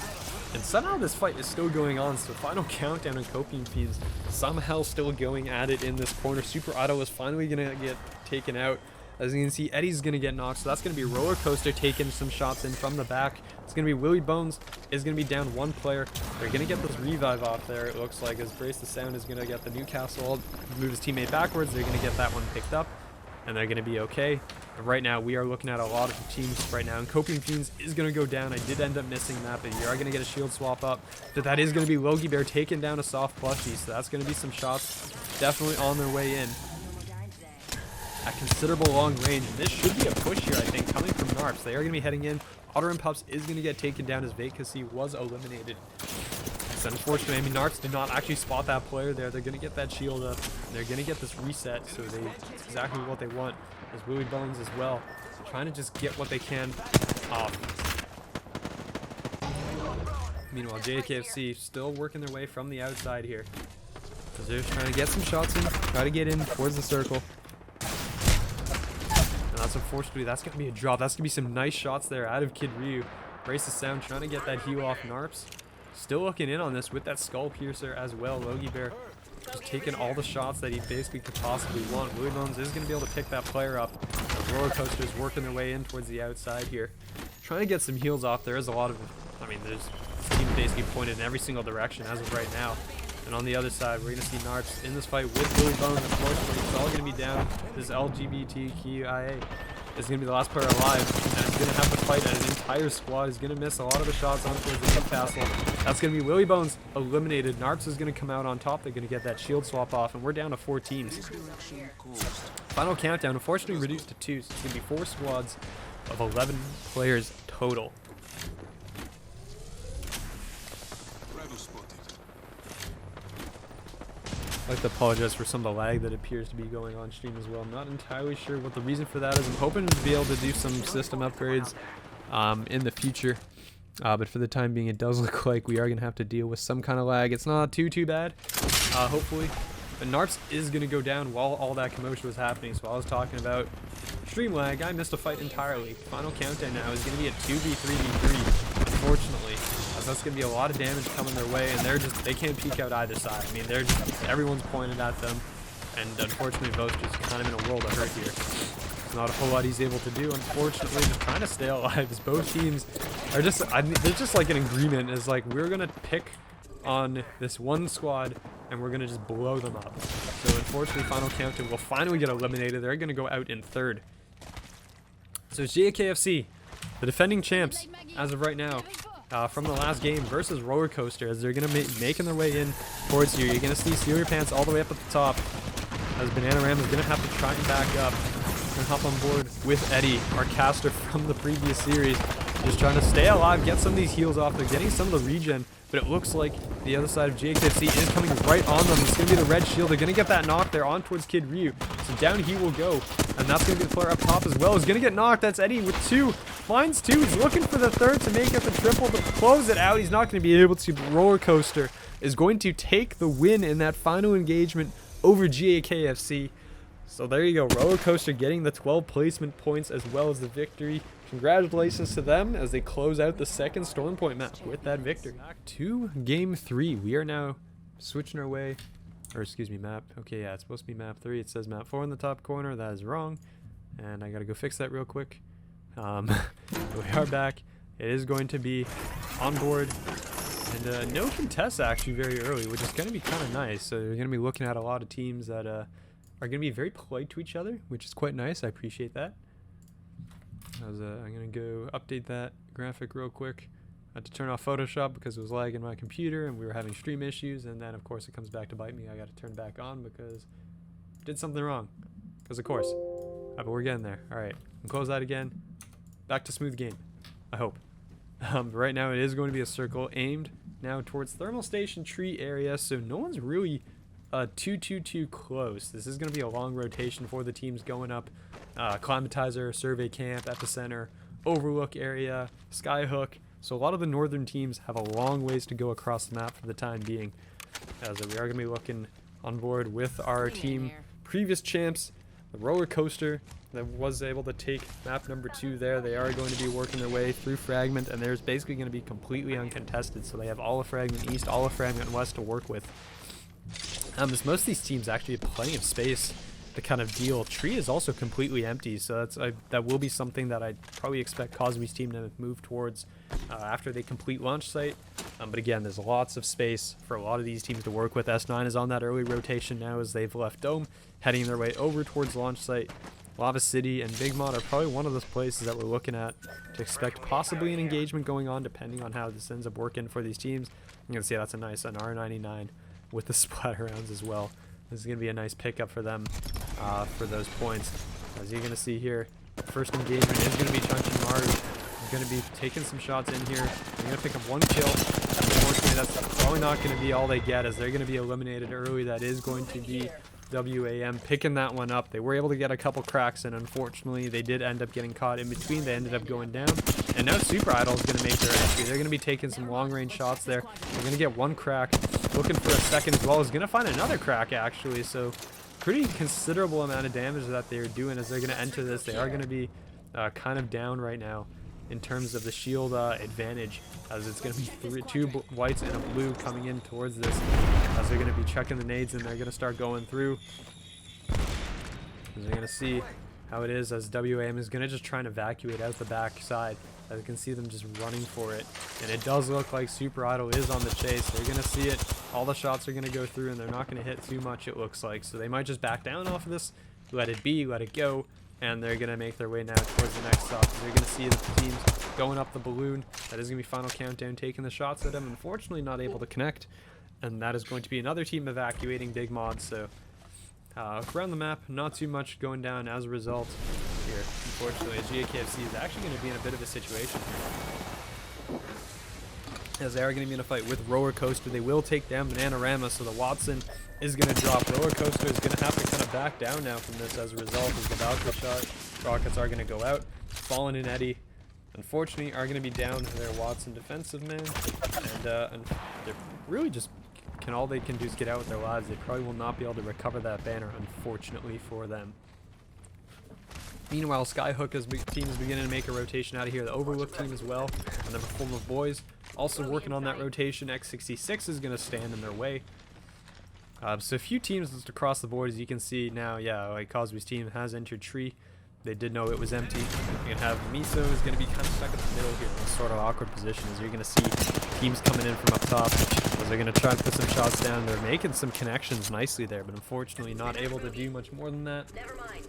And somehow this fight is still going on, so Final Countdown and Copium Fiends somehow still going at it in this corner. Super Auto is finally going to get taken out. As you can see, Eddie's going to get knocked, so that's going to be Roller Coaster taking some shots in from the back. It's going to be Willy Bones is going to be down one player. They're going to get this revive off there, it looks like, as Brace the Sound is going to get the Newcastle, move his teammate backwards. They're going to get that one picked up, and they're going to be okay. But right now, we are looking at a lot of teams right now, and Copium Fiends is going to go down. I did end up missing that, but you are going to get a shield swap up. But that is going to be Logie Bear taking down a soft plushie, so that's going to be some shots definitely on their way in at considerable long range. And this should be a push here, I think, coming from Narps. They are going to be heading in. Otter and Pups is going to get taken down as Vacancy was eliminated. So unfortunately, I mean, Narps did not actually spot that player there. They're going to get that shield up. They're going to get this reset, so it's exactly what they want. As Willy Bones as well. So trying to just get what they can off. Meanwhile, JKFC still working their way from the outside here. As they're just trying to get some shots in, try to get in towards the circle. And that's unfortunately, that's going to be a drop. That's going to be some nice shots there out of Kid Ryu. Brace the Sound trying to get that heal off Narps. Still looking in on this with that Skull Piercer as well. Logie Bear just taking all the shots that he basically could possibly want. Willy Bones is going to be able to pick that player up. The Roller Coaster is working their way in towards the outside here. Trying to get some heals off. There is a lot of, I mean, there's this team basically pointed in every single direction as of right now. And on the other side, we're going to see Narps in this fight with Willy Bones. Unfortunately, it's all going to be down. This LGBTQIA is going to be the last player alive, and he's going to have to fight an entire squad. He's going to miss a lot of the shots on towards the Newcastle. That's going to be Willy Bones eliminated. Narps is going to come out on top. They're going to get that shield swap off, and we're down to 4 teams. Final Countdown, unfortunately, reduced to 2, so it's going to be 4 squads of 11 players total. I'd like to apologize for some of the lag that appears to be going on stream as well. I'm not entirely sure what the reason for that is. I'm hoping to be able to do some system upgrades in the future. But for the time being, it does look like we are going to have to deal with some kind of lag. It's not too bad, hopefully. But Narps is going to go down while all that commotion was happening. So I was talking about stream lag. I missed a fight entirely. Final Countdown now is going to be a 2v3v3, unfortunately. That's going to be a lot of damage coming their way, and they can't peek out either side. I mean, everyone's pointed at them, and unfortunately, Vo's just kind of in a world of hurt here. There's not a whole lot he's able to do, unfortunately, just trying to stay alive, as both teams are just, they're just like in agreement, is like, we're going to pick on this one squad, and we're going to just blow them up. So unfortunately, Final Countdown will finally get eliminated. They're going to go out in third. So it's GAKFC, the defending champs, as of right now, from the last game versus Roller Coaster, as they're going to be making their way in towards you. You're going to see Steal Your Pants all the way up at the top, as Bananarama is going to have to try and back up and hop on board with Eddie, our caster from the previous series. Just trying to stay alive, get some of these heals off. They're getting some of the regen, but it looks like the other side of GAKFC is coming right on them. It's going to be the red shield. They're going to get that knock there on towards Kid Ryu. So down he will go, and that's going to be the player up top as well. He's going to get knocked. That's Eddie with 2. Finds 2. He's looking for the third to make it the triple to close it out. He's not going to be able to. Roller Coaster is going to take the win in that final engagement over GAKFC. So there you go. Roller Coaster getting the 12 placement points as well as the victory. Congratulations to them as they close out the second Storm Point map with that victory. Back to game 3. We are now switching our way, or excuse me, map. Okay, yeah, it's supposed to be map 3. It says map 4 in the top corner. That is wrong, and I gotta go fix that real quick. We are back. It is going to be on board, and no contests actually very early, which is going to be kind of nice. So you're going to be looking at a lot of teams that are going to be very polite to each other, which is quite nice. I appreciate that. I'm going to go update that graphic real quick. I had to turn off Photoshop because it was lagging my computer and we were having stream issues, and then of course it comes back to bite me. I got to turn back on because I did something wrong. Because of course. But we're getting there. Alright, close that again. Back to smooth game. I hope. Right now it is going to be a circle aimed now towards Thermal Station Tree area, so no one's really too close. This is going to be a long rotation for the teams going up. Climatizer, Survey Camp, Epicenter, Overlook area, Skyhook. So a lot of the northern teams have a long ways to go across the map for the time being. As we are going to be looking on board with our team previous champs, the Roller Coaster, that was able to take map number 2 there. They are going to be working their way through Fragment, and there's basically going to be completely uncontested. So they have all of Fragment East, all of Fragment West to work with. As most of these teams actually have plenty of space to kind of deal. Tree is also completely empty, so that will be something that I'd probably expect Cosby's team to move towards after they complete launch site. But again, there's lots of space for a lot of these teams to work with. S9 is on that early rotation now as they've left Dome, heading their way over towards launch site. Lava City and Big Mod are probably one of those places that we're looking at to expect possibly an engagement going on, depending on how this ends up working for these teams. You can see that's a nice an R99 with the splatter rounds as well. This is going to be a nice pickup for them for those points. As you're going to see here, first engagement is going to be Chunky Maru. He's going to be taking some shots in here. They're going to pick up 1 kill. Unfortunately, that's probably not going to be all they get, as they're going to be eliminated early. That is going to be WAM picking that one up. They were able to get a couple cracks, and unfortunately they did end up getting caught in between. They ended up going down, and now Super Idol is going to make their entry. They're going to be taking some long range shots there. They're going to get 1 crack, looking for a second as well. Is going to find another crack actually, so pretty considerable amount of damage that they're doing as they're going to enter this. They are going to be kind of down right now in terms of the shield advantage, as it's going to be 2 whites and a blue coming in towards this, as they're going to be checking the nades and they're going to start going through. As they're going to see how it is, as WAM is going to just try and evacuate out the back side. As you can see them just running for it, and it does look like Super Idol is on the chase. They're going to see it. All the shots are going to go through, and they're not going to hit too much, it looks like. So they might just back down off of this, let it be, let it go, and they're going to make their way now towards the next stop. They're going to see the teams going up the balloon. That is going to be Final Countdown taking the shots at them. Unfortunately, not able to connect, and that is going to be another team evacuating Big Mod. So around the map, not too much going down as a result here. Unfortunately, GAKFC is actually going to be in a bit of a situation here, as they are going to be in a fight with Roller Coaster. They will take down Bananarama, so the Watson is going to drop. Roller Coaster is going to have to kind of back down now from this as a result, as the Valkyrie shot rockets are going to go out. Fallen and Eddie, unfortunately, are going to be down to their Watson defensive man, and they're really just all they can do is get out with their lives. They probably will not be able to recover that banner, unfortunately for them. Meanwhile, Skyhook team is beginning to make a rotation out of here. The Overlook team as well, and they're full of boys also working on that rotation. X66 is going to stand in their way. So a few teams just across the board, as you can see now. Yeah, like Cosby's team has entered Tree. They did know it was empty. You're going to have Miso is going to be kind of stuck in the middle here in this sort of awkward position as you're going to see teams coming in from up top as they're going to try and put some shots down. They're making some connections nicely there, but unfortunately not able to do much more than that. Never mind.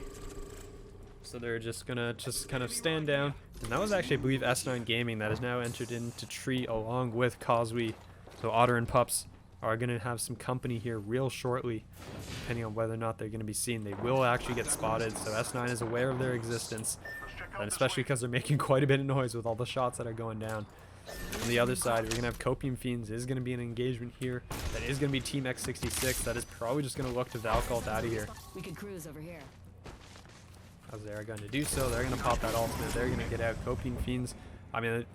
So they're just going to kind of stand down. And that was actually, I believe, S9 Gaming that has now entered into Tree along with Causeway. So Otter and Pups are going to have some company here real shortly, depending on whether or not they're going to be seen. They will actually get spotted, so S9 is aware of their existence, and especially because they're making quite a bit of noise with all the shots that are going down. On the other side, we're going to have Copium Fiends. Is going to be an engagement here. That is going to be Team X66. That is probably just going to look to Valcult out of here. We could cruise over here. As they're going to do so, they're going to pop that ultimate. They're going to get out Copium Fiends. I mean,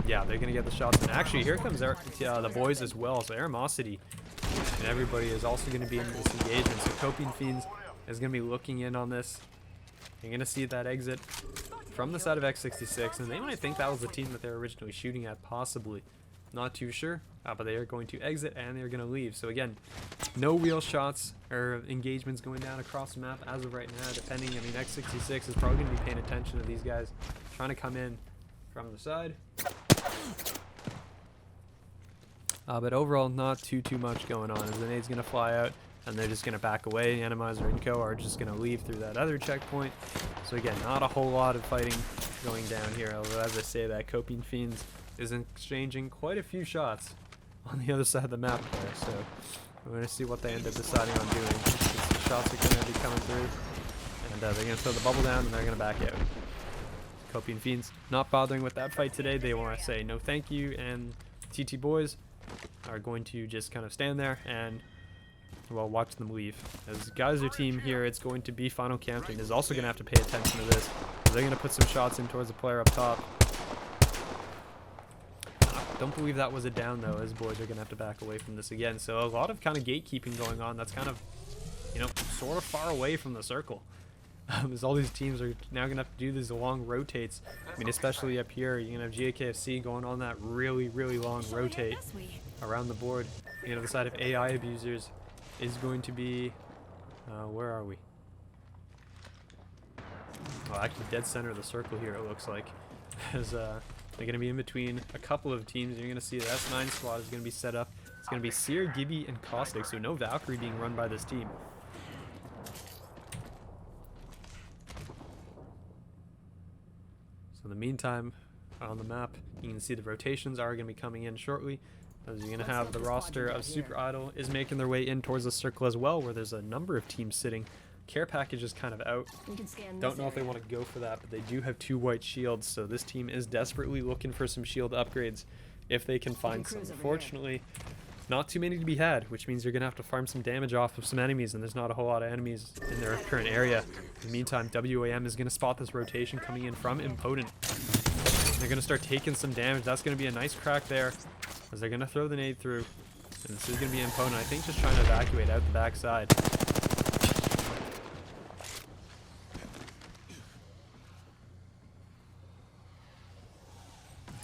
yeah, they're going to get the shots. And actually, here comes the boys as well. So Aramosity and everybody is also going to be in this engagement. So Copium Fiends is going to be looking in on this. You're going to see that exit from the side of X66. And they might think that was the team that they were originally shooting at, possibly. Not too sure. But they are going to exit and they're going to leave. So again, no real shots or engagements going down across the map as of right now. Depending, I mean, X66 is probably going to be paying attention to these guys trying to come in from the side. But overall, not too much going on as the nade's going to fly out and they're just going to back away. Animizer and Co are just going to leave through that other checkpoint. So again, not a whole lot of fighting going down here. Although as I say that, Copium Fiends is exchanging quite a few shots on the other side of the map there. So we're going to see what they end up deciding on doing. The shots are going to be coming through. And they're going to throw the bubble down and they're going to back out. Copium Fiends not bothering with that fight today. They want to say no thank you, and TT boys are going to just kind of stand there and, well, watch them leave. As Geyser team here, it's going to be Final Captain is also going to have to pay attention to this. They're going to put some shots in towards the player up top. Don't believe that was a down though, as boys are going to have to back away from this again. So a lot of kind of gatekeeping going on. That's kind of, you know, sort of far away from the circle. As all these teams are now going to have to do these long rotates. I mean, especially up here, you're going to have GAKFC going on that really long rotate around the board. The other side of AI abusers is going to be, where are we? Well, actually dead center of the circle here, it looks like. As they're going to be in between a couple of teams. You're going to see the S9 squad is going to be set up. It's going to be Seer, Gibby, and Caustic, so no Valkyrie being run by this team. So in the meantime, on the map, you can see the rotations are going to be coming in shortly. As you're going to have the roster of Super Idol is making their way in towards the circle as well, where there's a number of teams sitting. Care package is kind of out. Don't know if they want to go for that, but they do have 2 white shields, so this team is desperately looking for some shield upgrades if they can find some. Unfortunately, not too many to be had, which means you're going to have to farm some damage off of some enemies, and there's not a whole lot of enemies in their current area. In the meantime, WAM is going to spot this rotation coming in from Impotent. They're going to start taking some damage. That's going to be a nice crack there, as they're going to throw the nade through. And this is going to be Impotent, I think, just trying to evacuate out the backside.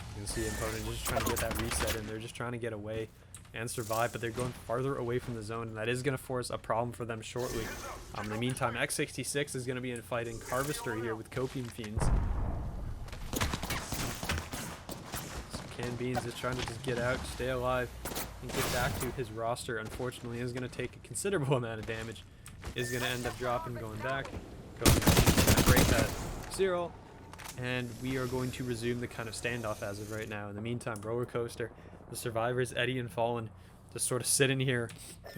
You can see Impotent just trying to get that reset, and they're just trying to get away and survive, but they're going farther away from the zone, and that is going to force a problem for them shortly. In the meantime, X66 is going to be in fighting Harvester here with Copium Fiends. So Can Beans is trying to just get out, stay alive, and get back to his roster. Unfortunately, is going to take a considerable amount of damage. Is going to end up dropping, going back. Copium Fiends is going to break that 0. And we are going to resume the kind of standoff as of right now. In the meantime, Roller Coaster, the survivors, Eddie and Fallen, just sort of sitting here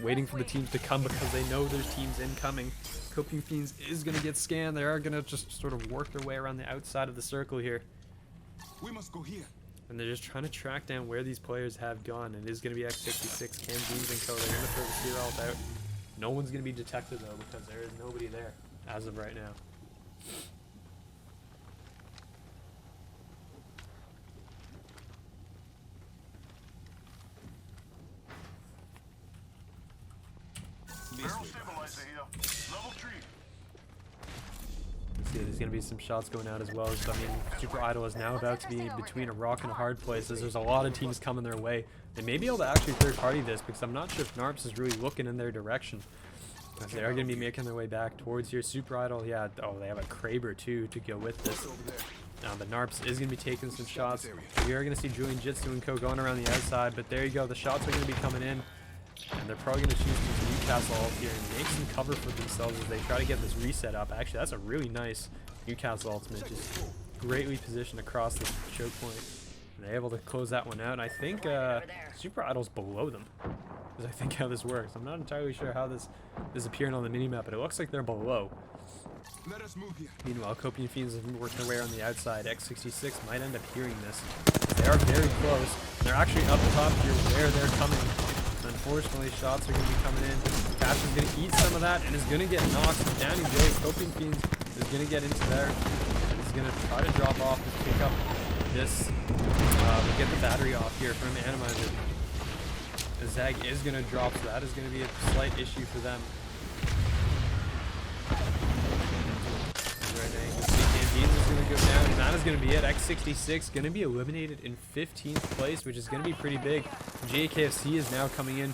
waiting for the teams to come because they know there's teams incoming. Copium Fiends is going to get scanned. They are going to just sort of work their way around the outside of the circle here. We must go here. And they're just trying to track down where these players have gone. It is going to be X66, Can Beans, and Co. They're going to throw the Seer ult out. No one's going to be detected though because there is nobody there as of right now. See, there's going to be some shots going out as well. So, I mean, Super Idol is now about to be between a rock and a hard place as there's a lot of teams coming their way. They may be able to actually third party this because I'm not sure if Narps is really looking in their direction. As they are going to be making their way back towards here. Super Idol, yeah. Oh, they have a Kraber too to go with this. But Narps is going to be taking some shots. We are going to see Julian Jitsu and Co going around the outside. But there you go. The shots are going to be coming in. And they're probably going to choose some Newcastle ult here and make some cover for themselves as they try to get this reset up. Actually, that's a really nice Newcastle ultimate. Just greatly positioned across the choke point. And they're able to close that one out. And I think Super Idol's below them. Is I think how this works. I'm not entirely sure how this is appearing on the minimap, but it looks like they're below. Let us move here. Meanwhile, Copian Fiends have been working their way on the outside. X66 might end up hearing this. They are very close. And they're actually up top here where they're coming. Unfortunately, shots are going to be coming in. Cash is going to eat some of that and is going to get knocked. Danny J, Copian Fiends is going to get into there. He's going to try to drop off and pick up this. Get the battery off here from Animizer. The Zag is going to drop, so that is going to be a slight issue for them. Right now, you can see Gambino is going to go down, and that is going to be it. X66 going to be eliminated in 15th place, which is going to be pretty big. JKFC is now coming in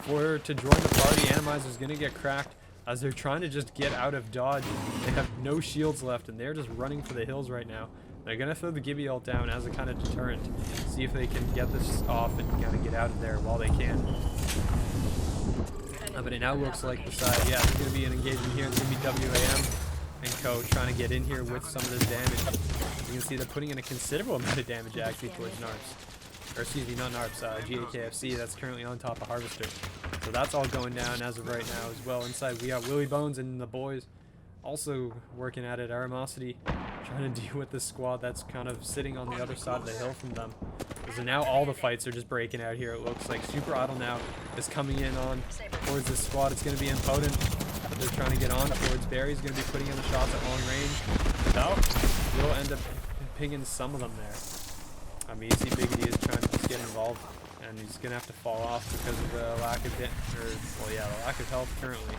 to join the party. Animizer is going to get cracked as they're trying to just get out of dodge. They have no shields left, and they're just running for the hills right now. They're going to throw the Gibby ult down as a kind of deterrent. See if they can get this off and kind of get out of there while they can. But it now looks like the side, yeah, there's going to be an engagement here. It's going to be WAM and Co trying to get in here with some of this damage. You can see they're putting in a considerable amount of damage actually towards Narps. Or excuse me, not Narps, GAKFC that's currently on top of Harvester. So that's all going down as of right now as well. Inside we got Willy Bones and the boys also working at it. Aramosity trying to deal with this squad that's kind of sitting on the other side of the hill from them. So now all the fights are just breaking out here. It looks like Super Idol now is coming in on towards this squad. It's going to be impotent, but they're trying to get on towards Barry's going to be putting in the shots at long range. Without, will end up pinging some of them there. I mean, you see Biggity is trying to just get involved, and he's going to have to fall off because of the lack of hit, or well, yeah, the lack of health currently.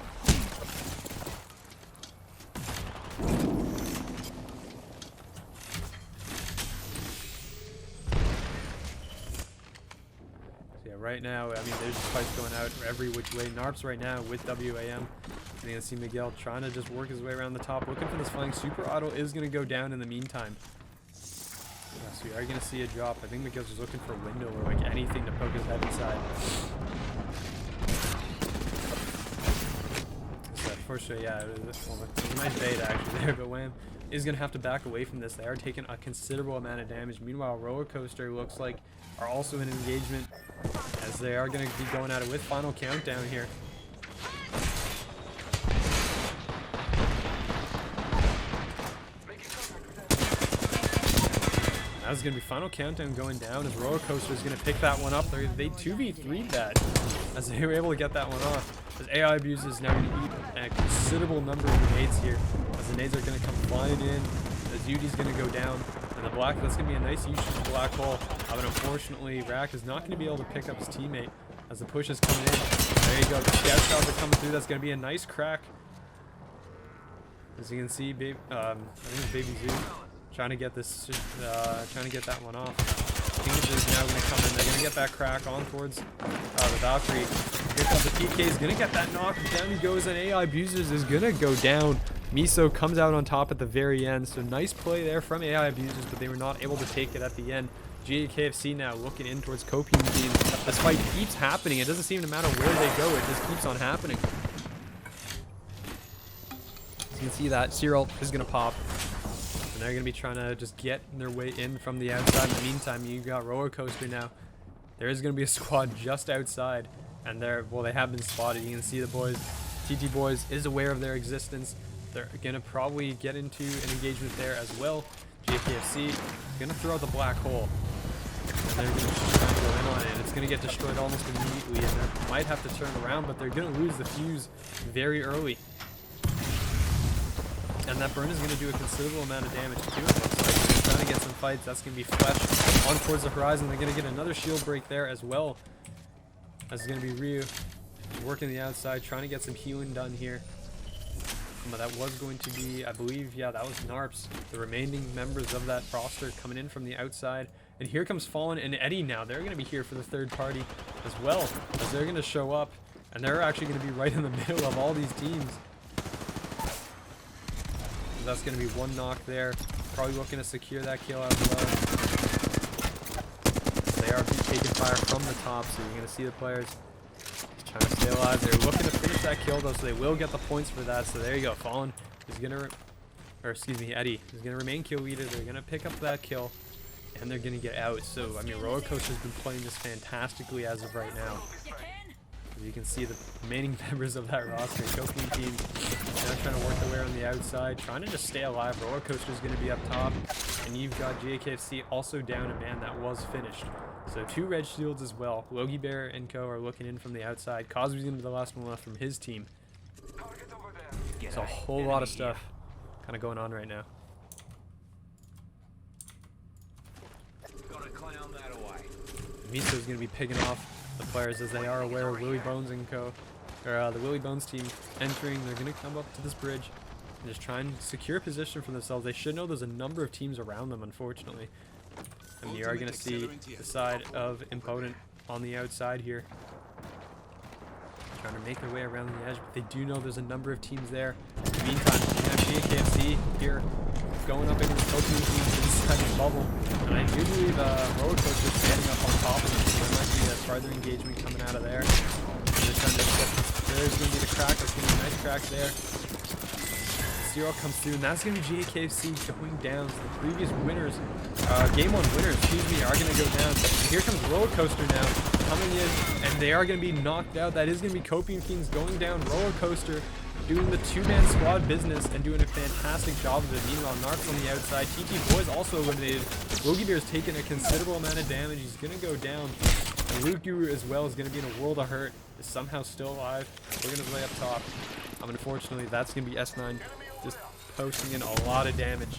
Right now, I mean, there's just fights going out every which way. Narps right now with WAM. And you see Miguel trying to just work his way around the top, looking for this flank. Super Auto is going to go down in the meantime. Yeah, so we are going to see a drop. I think Miguel's just looking for a window or like anything to poke his head inside. So unfortunately, yeah, it was a nice bait actually there, but Wham is going to have to back away from this. They are taking a considerable amount of damage. Meanwhile, Roller Coaster looks like are also in engagement as they are going to be going at it with Final Countdown here. That is going to be Final Countdown going down as Roller Coaster is going to pick that one up. They 2v3'd that as they were able to get that one off. As AI Abuse is now going to eat a considerable number of grenades here as the nades are going to come flying in. As Yudi's going to go down. And the black, that's going to be a nice use of the black hole. But unfortunately, Rack is not going to be able to pick up his teammate as the push is coming in. There you go. The scout shots are coming through. That's going to be a nice crack. As you can see, I think it's Baby Zoo trying to get this, trying to get that one off. Kings is now going to come in. They're going to get that crack on towards the Valkyrie. Here comes the PK. He's going to get that knock. Down he goes, and AI Abusers is going to go down. Miso comes out on top at the very end, so nice play there from AI Abusers, but they were not able to take it at the end. GAKFC now looking in towards Copian Fiends. This fight keeps happening. It doesn't seem to matter where they go, it just keeps on happening. So you can see that Cyril is going to pop, and they're going to be trying to just get their way in from the outside. In the meantime, you got Roller Coaster now. There is going to be a squad just outside, and well, they have been spotted. You can see the boys, TT Boys is aware of their existence. They're going to probably get into an engagement there as well. JKFC is going to throw out the black hole. And they're going to try to go in on it. And it's going to get destroyed almost immediately. And they might have to turn around, but they're going to lose the fuse very early. And that burn is going to do a considerable amount of damage too, it looks like. They're trying to get some fights. That's going to be Flesh on towards the horizon. They're going to get another shield break there as well. That's going to be Ryu working the outside, trying to get some healing done here. But that was going to be, I believe, yeah, that was Narps, the remaining members of that roster coming in from the outside. And here comes Fallen and Eddie now. They're going to be here for the third party as well, as they're going to show up And they're actually going to be right in the middle of all these teams. That's going to be one knock there. Probably looking to secure that kill as well. They are taking fire from the top, so you're going to see the players just trying to stay alive. They're looking to finish that kill though, so they will get the points for that. So there you go. Fallen is going to, or excuse me, Eddie is going to remain kill leader. They're going to pick up that kill, and they're going to get out. So I mean, Roller Coaster's been playing this fantastically as of right now. As you can see, the remaining members of that roster, Copian team, they're trying to work their way on the outside, trying to just stay alive. Roller Coaster's going to be up top, and you've got GAKFC also down a man that was finished. So 2 red shields as well. Logie Bear and Co are looking in from the outside. Cosby's going to be the last one left from his team. So a whole lot of stuff kind of going on right now. Miso's going to be picking off the players as they are aware of Willy Bones and Co. Or the Willy Bones team entering. They're going to come up to this bridge and just try and secure a position for themselves. They should know there's a number of teams around them, unfortunately. And you are going to see the side of Impotent on the outside here, trying to make their way around the edge, but they do know there's a number of teams there. In the meantime, you have GAKFC here going up against Copian teams inside the bubble. And I do believe Roller Coaster standing up on top of them, so there might be a further engagement coming out of there. They're trying to there's going to be the crack. There's going to be a nice crack there. Zero comes through, and that's going to be GAKFC going down. So the previous winners, game 1 winners, excuse me, are going to go down. And here comes Roller Coaster now, coming in, and they are going to be knocked out. That is going to be Copian Kings going down. Roller Coaster doing the 2-man squad business and doing a fantastic job of it. Meanwhile, Narcs on the outside. TT Boy's also eliminated. Logie Bear's taking a considerable amount of damage. He's going to go down. And Loot Guru as well is going to be in a world of hurt. Is somehow still alive. We're going to play up top. Unfortunately, that's going to be S9 just posting in a lot of damage.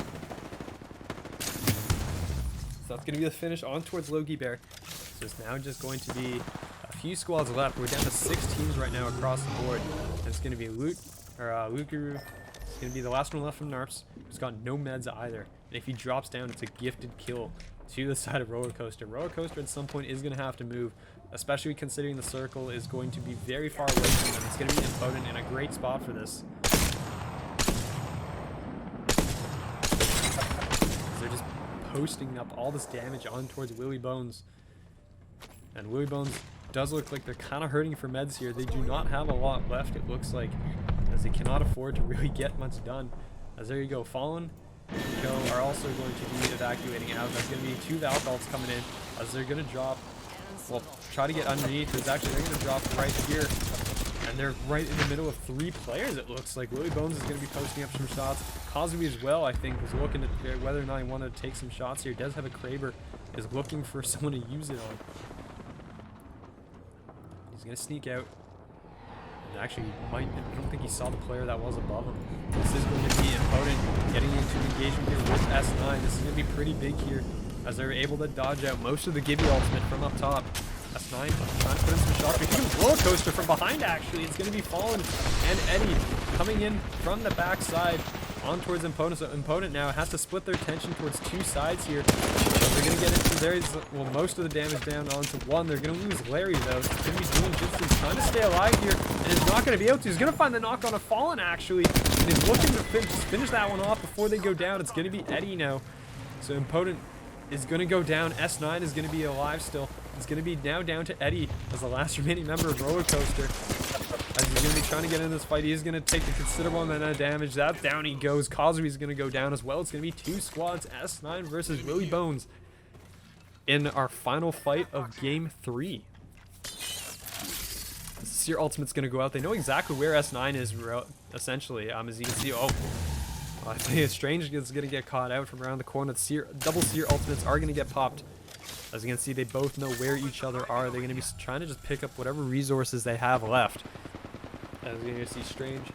So that's going to be the finish on towards Logie Bear. So it's now just going to be a few squads left. We're down to 6 teams right now across the board. And it's going to be Loot Guru. It's going to be the last one left from Narps, who's got no meds either. And if he drops down, it's a gifted kill to the side of Roller Coaster. Roller Coaster at some point is going to have to move, especially considering the circle is going to be very far away from them. It's going to be Impotent in a great spot for this. They're just posting up all this damage on towards Willy Bones. And Willy Bones does look like they're kind of hurting for meds here. They do not have a lot left, it looks like, as they cannot afford to really get much done. As there you go, Fallen and Co are also going to be evacuating out. There's going to be 2 Valkalts coming in as they're going to drop. Well, try to get underneath. There's actually, they're going to drop right here. And they're right in the middle of 3 players, it looks like. Willy Bones is going to be posting up some shots. Cosby as well, I think, was looking at whether or not he wanted to take some shots here. Does have a Kraber, is looking for someone to use it on. He's going to sneak out. And actually, I don't think he saw the player that was above him. This is going to be Impotent getting into engagement here with S9. This is going to be pretty big here, as they're able to dodge out most of the Gibby ultimate from up top. S9 trying to put in some shots. Here comes Roller Coaster from behind, actually. It's going to be Fallen and Eddie coming in from the backside on towards Impotent. So Impotent now has to split their attention towards 2 sides here. So they're going to get into well, most of the damage down onto 1. They're going to lose Larry, though. So he's going to be doing Jitsu, trying to stay alive here, and is not going to be able to. He's going to find the knock on a Fallen, actually, and he's looking to finish that one off before they go down. It's going to be Eddie now. So Impotent is going to go down. S9 is going to be alive still. It's going to be now down to Eddie as the last remaining member of Roller Coaster. As he's going to be trying to get in this fight, he's going to take a considerable amount of damage. That down he goes. Cosby's going to go down as well. It's going to be 2 squads, S9 versus Willy Bones, in our final fight of Game 3. Seer Ultimate's going to go out. They know exactly where S9 is, essentially. As you can see, I think it's Strange is going to get caught out from around the corner. Double Seer Ultimates are going to get popped. As you can see, they both know where each other are. They're going to be trying to just pick up whatever resources they have left. As you're going to see, Strange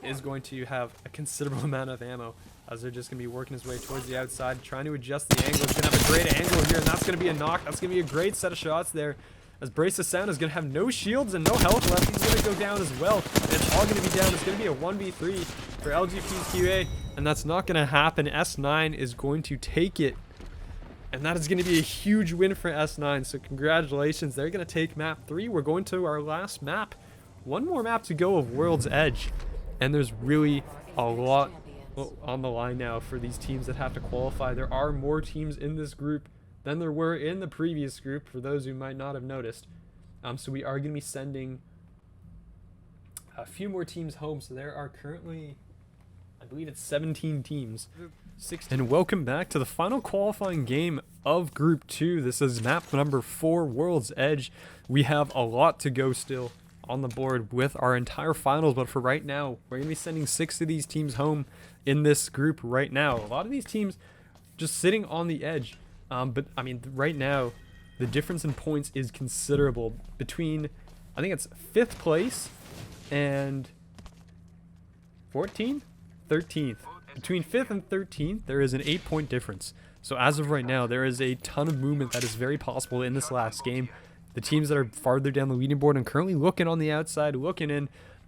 is going to have a considerable amount of ammo, as they're just going to be working his way towards the outside, trying to adjust the angle. He's going to have a great angle here, and that's going to be a knock. That's going to be a great set of shots there, as Brace of Sound is going to have no shields and no health left. He's going to go down as well, and it's all going to be down. It's going to be a 1v3 for LGPQA, and that's not going to happen. S9 is going to take it. And that is going to be a huge win for S9. So congratulations. They're going to take map 3. We're going to our last map. One more map to go of World's Edge. And there's really a lot on the line now for these teams that have to qualify. There are more teams in this group than there were in the previous group, for those who might not have noticed. So we are going to be sending a few more teams home. So there are currently, I believe it's 17 teams. 16. And welcome back to the final qualifying game of Group 2. This is map number 4, World's Edge. We have a lot to go still on the board with our entire finals, but for right now, we're going to be sending 6 of these teams home in this group right now. A lot of these teams just sitting on the edge. But, I mean, right now, the difference in points is considerable between, I think it's 5th place and 13th. Between 5th and 13th, there is an 8-point difference. So as of right now, there is a ton of movement that is very possible in this last game. The teams that are farther down the leading board and currently looking on the outside, looking in,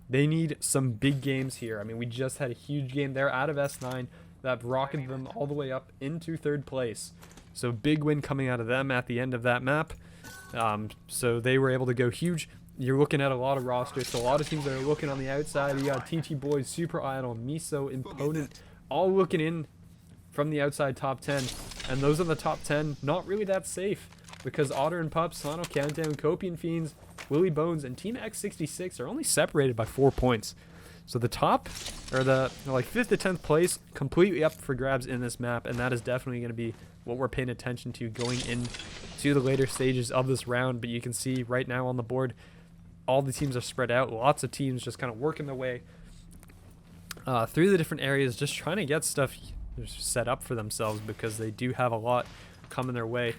they need some big games here. I mean, we just had a huge game there out of S9 that rocketed them all the way up into 3rd place. So big win coming out of them at the end of that map. So they were able to go huge. You're looking at a lot of rosters, so a lot of teams that are looking on the outside. You got TT Boys, Super Idol, Miso, Imponent, all looking in from the outside top 10. And those are the top 10, not really that safe, because Otter and Pups, Sano Countdown, Copian Fiends, Willy Bones, and Team X66 are only separated by 4 points. So the top, or the like 5th to 10th place, completely up for grabs in this map, and that is definitely going to be what we're paying attention to going into the later stages of this round. But you can see right now on the board, all the teams are spread out. Lots of teams just kind of working their way through the different areas, just trying to get stuff set up for themselves, because they do have a lot coming their way.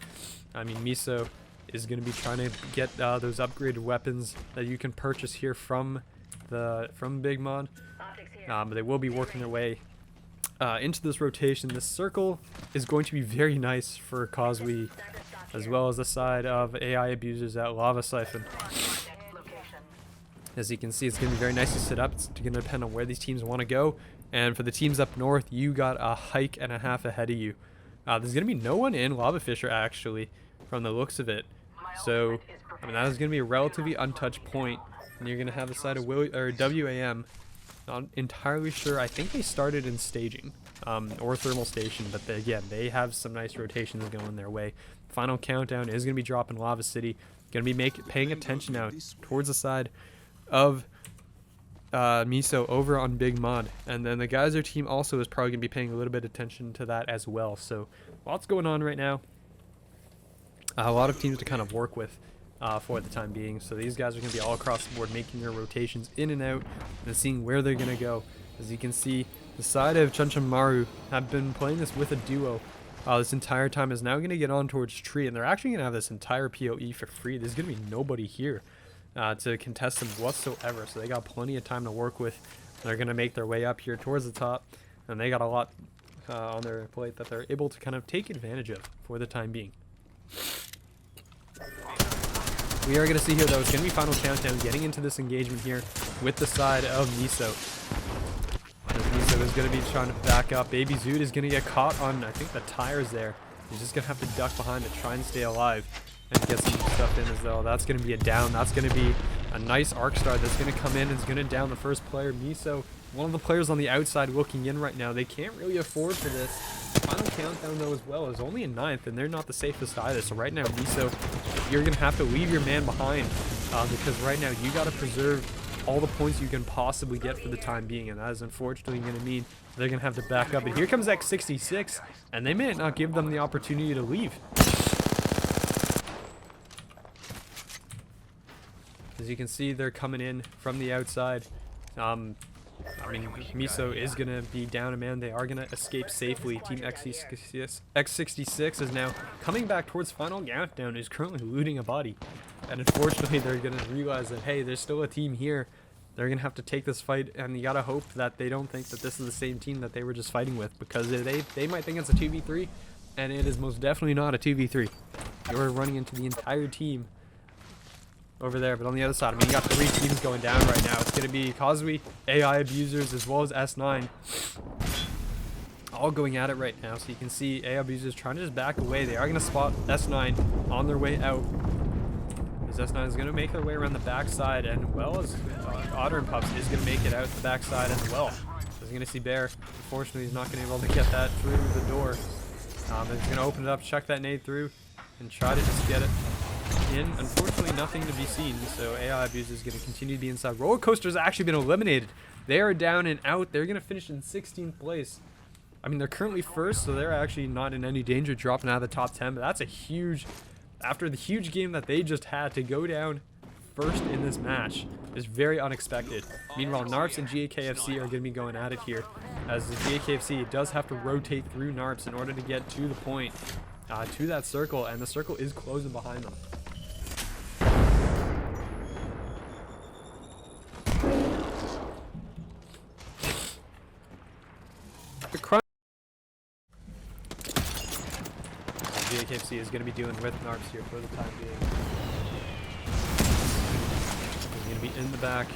I mean, Miso is going to be trying to get those upgraded weapons that you can purchase here from Big Mod. But they will be working their way into this rotation. This circle is going to be very nice for Coswe, as well as the side of AI abusers at Lava Siphon. As you can see, it's going to be very nice to set up. It's going to depend on where these teams want to go. And for the teams up north, you got a hike and a half ahead of you. There's going to be no one in Lava Fisher, actually, from the looks of it. So, I mean, that is going to be a relatively untouched point. And you're going to have the side of WAM. Not entirely sure. I think they started in staging or thermal station, but again, they have some nice rotations going their way. Final countdown is going to be dropping Lava City. Going to be paying attention now towards the side of Miso over on Big Mod, and then the Geyser team also is probably going to be paying a little bit of attention to that as well. So lots going on right now. A lot of teams to kind of work with for the time being. So these guys are going to be all across the board making their rotations in and out and seeing where they're going to go. As you can see, the side of Chunchum Maru have been playing this with a duo this entire time, is now going to get on towards Tree, and they're actually going to have this entire PoE for free. There's going to be nobody here to contest them whatsoever, so they got plenty of time to work with. They're going to make their way up here towards the top, and they got a lot on their plate that they're able to kind of take advantage of for the time being. We are going to see here, though, it's going to be final countdown getting into this engagement here with the side of Miso. As Miso is going to be trying to back up. Baby Zoot is going to get caught on, I think, the tires there. He's just going to have to duck behind to try and stay alive and get some stuff in as well. That's going to be a down. That's going to be a nice arc star that's going to come in and is going to down the first player. Miso, one of the players on the outside looking in right now. They can't really afford for this. Final countdown, though, as well, is only in 9th, and they're not the safest either. So right now, Miso, you're going to have to leave your man behind because right now you got to preserve all the points you can possibly get for the time being, and that is unfortunately going to mean they're going to have to back up. And here comes X66, and they may not give them the opportunity to leave. As you can see, they're coming in from the outside. I mean, Miso is going to be down a man. They are going to escape safely. Team X66 is now coming back towards final countdown, is currently looting a body. And unfortunately, they're going to realize that, hey, there's still a team here. They're going to have to take this fight, and you got to hope that they don't think that this is the same team that they were just fighting with, because they might think it's a 2v3, and it is most definitely not a 2v3. You're running into the entire team over there, but on the other side, I mean, you got 3 teams going down right now. It's going to be Coswe, AI abusers, as well as S9. all going at it right now. So you can see AI Abusers trying to just back away. They are going to spot S9 on their way out. As S9 is going to make their way around the backside, and well as Otter and Pups is going to make it out the backside as well. So he's going to see Bear. Unfortunately, he's not going to be able to get that through the door. And he's going to open it up, chuck that nade through, and try to just get it in. Unfortunately, nothing to be seen, so AI Abusers is going to continue to be inside. Roller Coaster's actually been eliminated. They are down and out. They're going to finish in 16th place. I mean, they're currently first, so they're actually not in any danger of dropping out of the top 10, but that's a huge, after the huge game that they just had, to go down first in this match is very unexpected. Meanwhile, Narps and GAKFC are going to be going at it here, as the GAKFC does have to rotate through Narps in order to get to the point, to that circle, and the circle is closing behind them. The crunch GAKFC is going to be doing with Narps here for the time being. He's going to be in the back.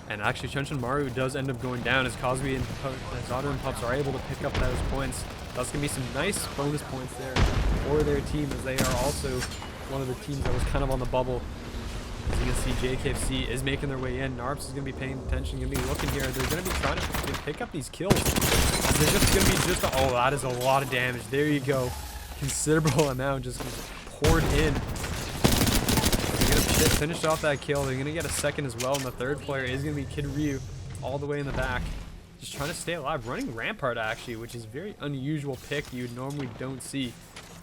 And actually, Chunchin Maru does end up going down as Cosby and Otter and Pups are able to pick up those points. That's going to be some nice bonus points there for their team, as they are also one of the teams that was kind of on the bubble. As you can see, JKFC is making their way in. Narps is going to be paying attention, going to be looking here. They're going to be trying to pick up these kills. They're just going to be just, oh, that is a lot of damage. There you go. Considerable amount just poured in. They're going to finish off that kill. They're going to get a second as well, and the third player is going to be Kid Ryu all the way in the back. Just trying to stay alive. Running Rampart, actually, which is a very unusual pick you normally don't see.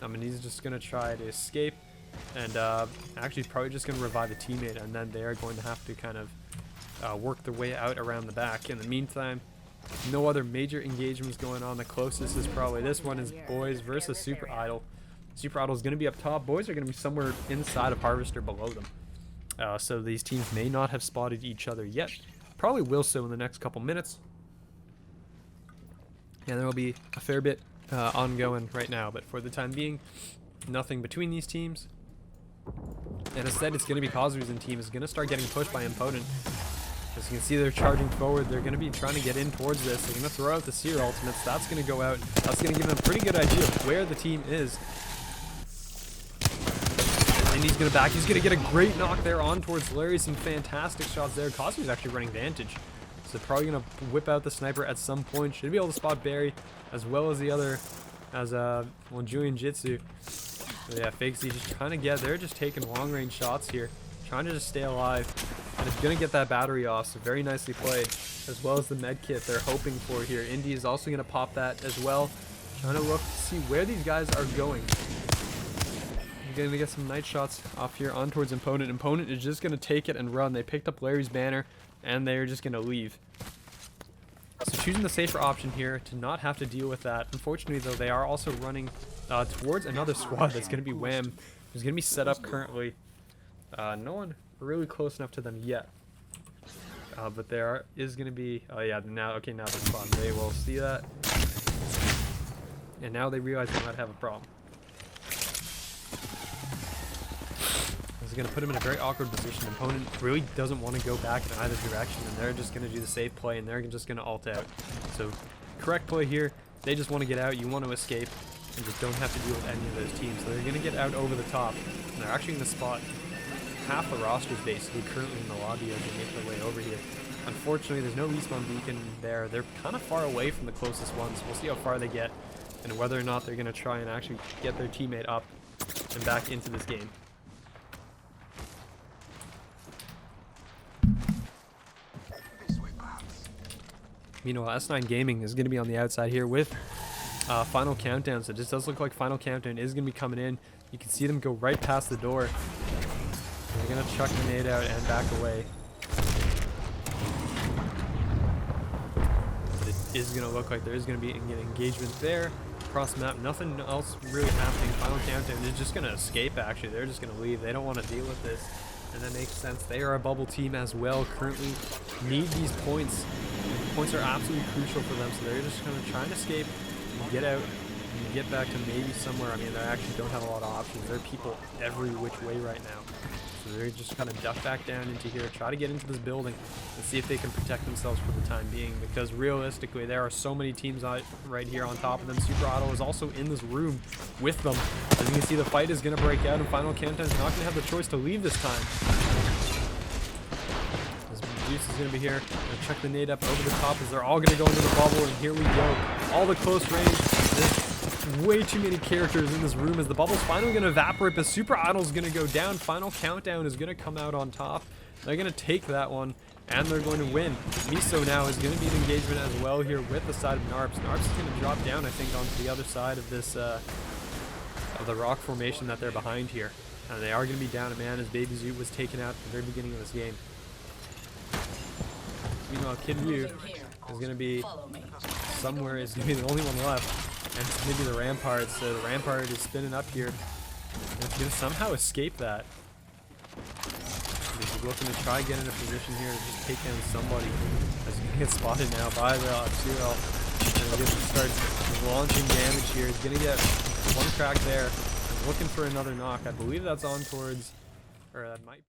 And he's just going to try to escape. And actually probably just going to revive a teammate, and then they are going to have to kind of work their way out around the back. In the meantime, no other major engagements going on. The closest is probably this one, is Boys versus Super Idol. Super Idol is going to be up top. Boys are going to be somewhere inside of Harvester below them. So these teams may not have spotted each other yet. Probably will so in the next couple minutes. And there will be a fair bit ongoing right now, but for the time being, nothing between these teams. And instead, it's going to be Cosby's team is going to start getting pushed by Impotent. As you can see, they're charging forward. They're going to be trying to get in towards this. They're going to throw out the Seer ultimates. That's going to go out. That's going to give them a pretty good idea of where the team is. And he's going to back. He's going to get a great knock there on towards Larry. Some fantastic shots there. Cosby's actually running Vantage. So probably going to whip out the sniper at some point. Should be able to spot Barry as well as the other, as well, Julian Jitsu. So yeah, Fakesy just trying to get, they're just taking long range shots here, trying to just stay alive, and it's going to get that battery off, so very nicely played, as well as the med kit they're hoping for here. Indy is also going to pop that as well, trying to look to see where these guys are going. You're going to get some nice shots off here on towards Impotent. Impotent is just going to take it and run. They picked up Larry's banner, and they're just going to leave. So choosing the safer option here to not have to deal with that. Unfortunately, though, they are also running towards another squad that's going to be Wham, who's going to be set up currently. No one really close enough to them yet. But there is going to be... Oh, yeah, now they're spawned. They will see that. And now they realize they might have a problem. This is going to put him in a very awkward position. Opponent really doesn't want to go back in either direction, and they're just going to do the safe play, and they're just going to ult out. So, correct play here. They just want to get out. You want to escape, and just don't have to deal with any of those teams. So they're going to get out over the top, and they're actually going to spot half the rosters basically currently in the lobby as they make their way over here. Unfortunately, there's no respawn beacon there. They're kind of far away from the closest ones. We'll see how far they get, and whether or not they're going to try and actually get their teammate up and back into this game. Meanwhile, S9 Gaming is going to be on the outside here with Final Countdown. So it just does look like Final Countdown is going to be coming in. You can see them go right past the door. They're going to chuck the nade out and back away. But it is going to look like there is going to be an engagement there. Across the map, nothing else really happening. Final Countdown is just going to escape, actually. They're just going to leave. They don't want to deal with this. And that makes sense. They are a bubble team as well. Currently need these points. Points are absolutely crucial for them, so they're just going to try and escape and get out and get back to maybe somewhere. I mean, they actually don't have a lot of options. There are people every which way right now. So they're just kind of duck back down into here, try to get into this building, and see if they can protect themselves for the time being. Because realistically, there are so many teams right here on top of them. Super Auto is also in this room with them. As you can see, the fight is going to break out, and Final Countdown is not going to have the choice to leave this time. Juice is going to be here. Gonna check the nade up over the top as they're all going to go into the bubble, and here we go. All the close range. There's way too many characters in this room as the bubble's finally going to evaporate, but Super Idol's going to go down. Final Countdown is going to come out on top. They're going to take that one, and they're going to win. Miso now is going to be an engagement as well here with the side of Narps. Narps is going to drop down, I think, onto the other side of this, of the rock formation that they're behind here. And they are going to be down a man as Baby Zoot was taken out at the very beginning of this game. Meanwhile, Kid Ryu is going to be somewhere, is going to be the only one left. And it's going to be the Rampart, so the Rampart is spinning up here. And it's going to somehow escape that. He's looking to try get in a position here to just take down somebody. As he's going to get spotted now by the Zero. And he's going to start launching damage here. He's going to get one crack there. He's looking for another knock. I believe that's on towards, or that might